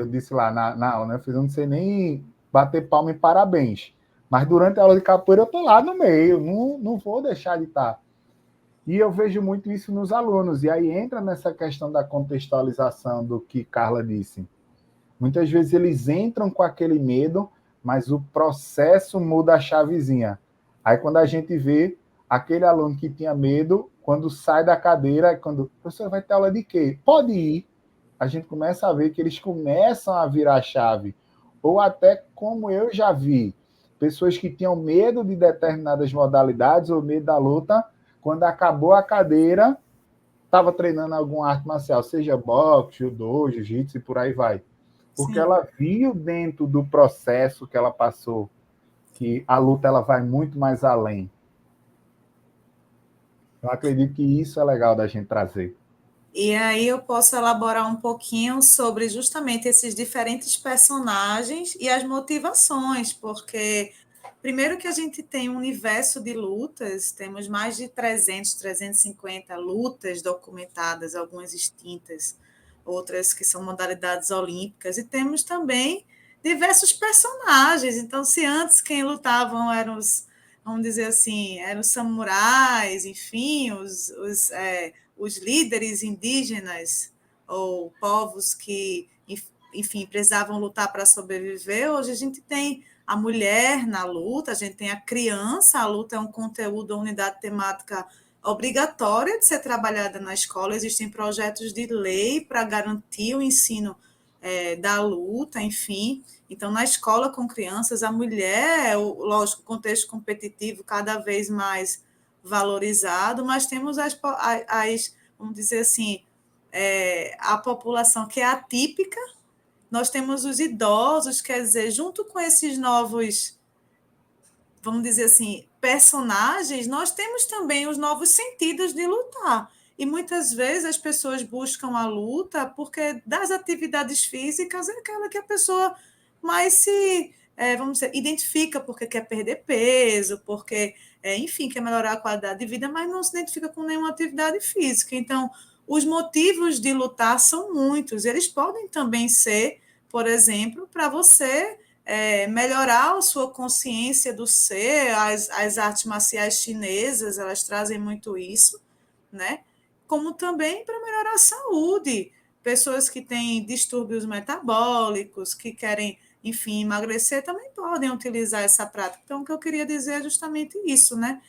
disse lá na aula, né? Eu não sei nem bater palma em parabéns, Mas durante a aula de capoeira eu estou lá no meio, não vou deixar de estar. E eu vejo muito isso nos alunos. E aí entra nessa questão da contextualização do que Carla disse. Muitas vezes eles entram com aquele medo, mas o processo muda a chavezinha. Aí quando a gente vê aquele aluno que tinha medo, quando sai da cadeira, quando o professor vai ter aula de quê? Pode ir. A gente começa a ver que eles começam a virar a chave. Ou até como eu já vi, pessoas que tinham medo de determinadas modalidades ou medo da luta, quando acabou a cadeira, estava treinando alguma arte marcial, seja boxe, judô, jiu-jitsu e por aí vai. Porque Sim. ela viu dentro do processo que ela passou que a luta ela vai muito mais além. Eu acredito que isso é legal da gente trazer. E aí eu posso elaborar um pouquinho sobre justamente esses diferentes personagens e as motivações, porque primeiro que a gente tem um universo de lutas, temos mais de 350 lutas documentadas, algumas extintas, outras que são modalidades olímpicas, e temos também diversos personagens. Então, se antes quem lutavam eram os, vamos dizer assim, eram os samurais, enfim, os líderes indígenas ou povos que, enfim, precisavam lutar para sobreviver, hoje a gente tem a mulher na luta, a gente tem a criança, a luta é um conteúdo, uma unidade temática obrigatória de ser trabalhada na escola, existem projetos de lei para garantir o ensino da luta, enfim. Então, na escola com crianças, a mulher, lógico, o contexto competitivo cada vez mais valorizado, mas temos vamos dizer assim, a população que é atípica, nós temos os idosos, quer dizer, junto com esses novos, vamos dizer assim, personagens, nós temos também os novos sentidos de lutar. E muitas vezes as pessoas buscam a luta porque das atividades físicas é aquela que a pessoa mais se, vamos dizer, identifica porque quer perder peso, porque, enfim, quer melhorar a qualidade de vida, mas não se identifica com nenhuma atividade física. Então, os motivos de lutar são muitos. Eles podem também ser, por exemplo, para você melhorar a sua consciência do ser. As artes marciais chinesas, elas trazem muito isso, né? Como também para melhorar a saúde. Pessoas que têm distúrbios metabólicos, que querem, enfim, emagrecer, também podem utilizar essa prática. Então, o que eu queria dizer é justamente isso, né?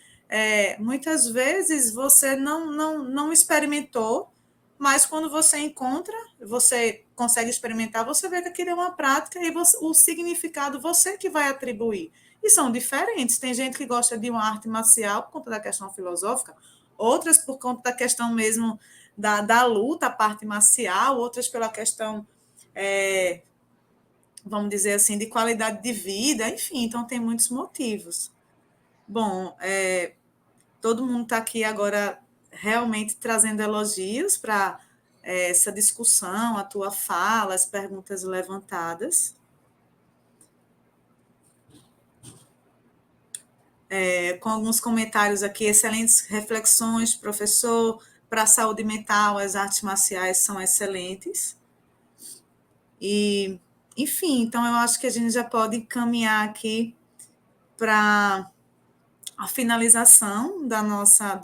Muitas vezes você não experimentou, mas quando você encontra, você consegue experimentar, você vê que aquilo é uma prática e o significado você que vai atribuir. E são diferentes. Tem gente que gosta de uma arte marcial por conta da questão filosófica, outras por conta da questão mesmo da luta, a parte marcial, outras pela questão, vamos dizer assim, de qualidade de vida, enfim, então tem muitos motivos. Bom, todo mundo está aqui agora realmente trazendo elogios para essa discussão, a tua fala, as perguntas levantadas. Com alguns comentários aqui, excelentes reflexões, professor, para a saúde mental, as artes marciais são excelentes. E, enfim, então eu acho que a gente já pode caminhar aqui para a finalização da nossa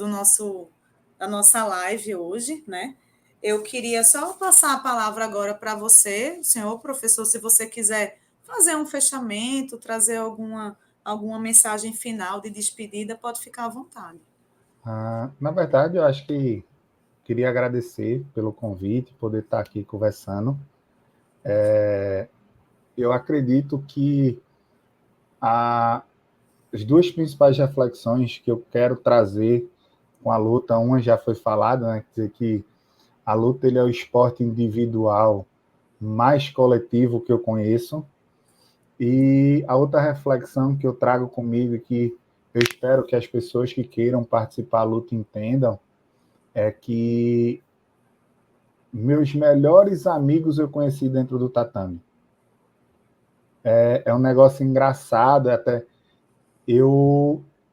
live hoje, né? Eu queria só passar a palavra agora para você, senhor professor, se você quiser fazer um fechamento, trazer alguma mensagem final de despedida, pode ficar à vontade. Na verdade, eu acho que queria agradecer pelo convite, poder estar aqui conversando. Eu acredito que as duas principais reflexões que eu quero trazer com a luta, uma já foi falada, né? Quer dizer que a luta ele é o esporte individual mais coletivo que eu conheço. E a outra reflexão que eu trago comigo e que eu espero que as pessoas que queiram participar da luta entendam é que meus melhores amigos eu conheci dentro do tatame. É um negócio engraçado, até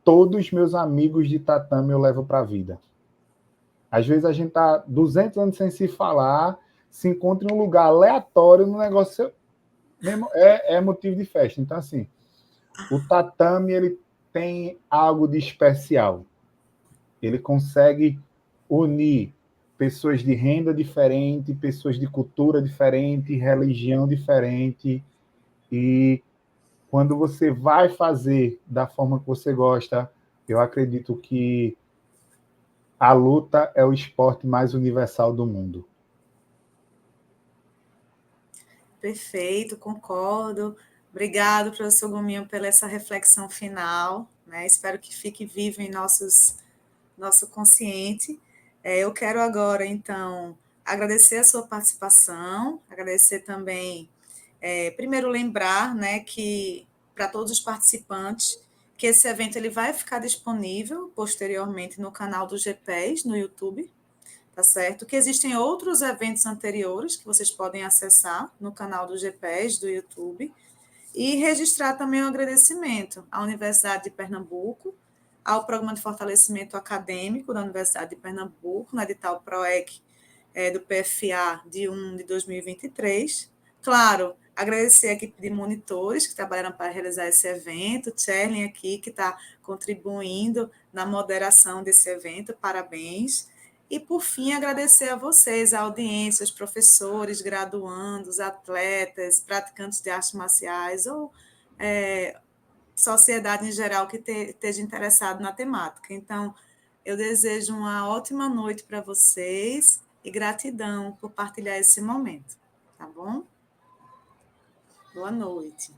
todos meus amigos de tatame eu levo para a vida. Às vezes a gente está 200 anos sem se falar, se encontra em um lugar aleatório, no negócio mesmo, é motivo de festa. Então, assim, O tatame ele tem algo de especial. Ele consegue unir pessoas de renda diferente, pessoas de cultura diferente, religião diferente, e quando você vai fazer da forma que você gosta, eu acredito que a luta é o esporte mais universal do mundo. Perfeito, concordo. Obrigado, professor Gominho, pela essa reflexão final, né? Espero que fique vivo em nosso consciente. Eu quero agora, então, agradecer a sua participação, agradecer também, primeiro lembrar, né, que para todos os participantes, que esse evento ele vai ficar disponível posteriormente no canal do GPES, no YouTube, tá certo? Que existem outros eventos anteriores que vocês podem acessar no canal do GPES, do YouTube, e registrar também um agradecimento à Universidade de Pernambuco, ao Programa de Fortalecimento Acadêmico da Universidade de Pernambuco, no edital PROEC do PFA de 1 de 2023. Claro, agradecer a equipe de monitores que trabalharam para realizar esse evento, Tcherlin aqui, que está contribuindo na moderação desse evento, parabéns. E, por fim, agradecer a vocês, a audiência, os professores, graduandos, atletas, praticantes de artes marciais ou sociedade em geral que esteja interessado na temática. Então, eu desejo uma ótima noite para vocês e gratidão por partilhar esse momento, tá bom? Boa noite.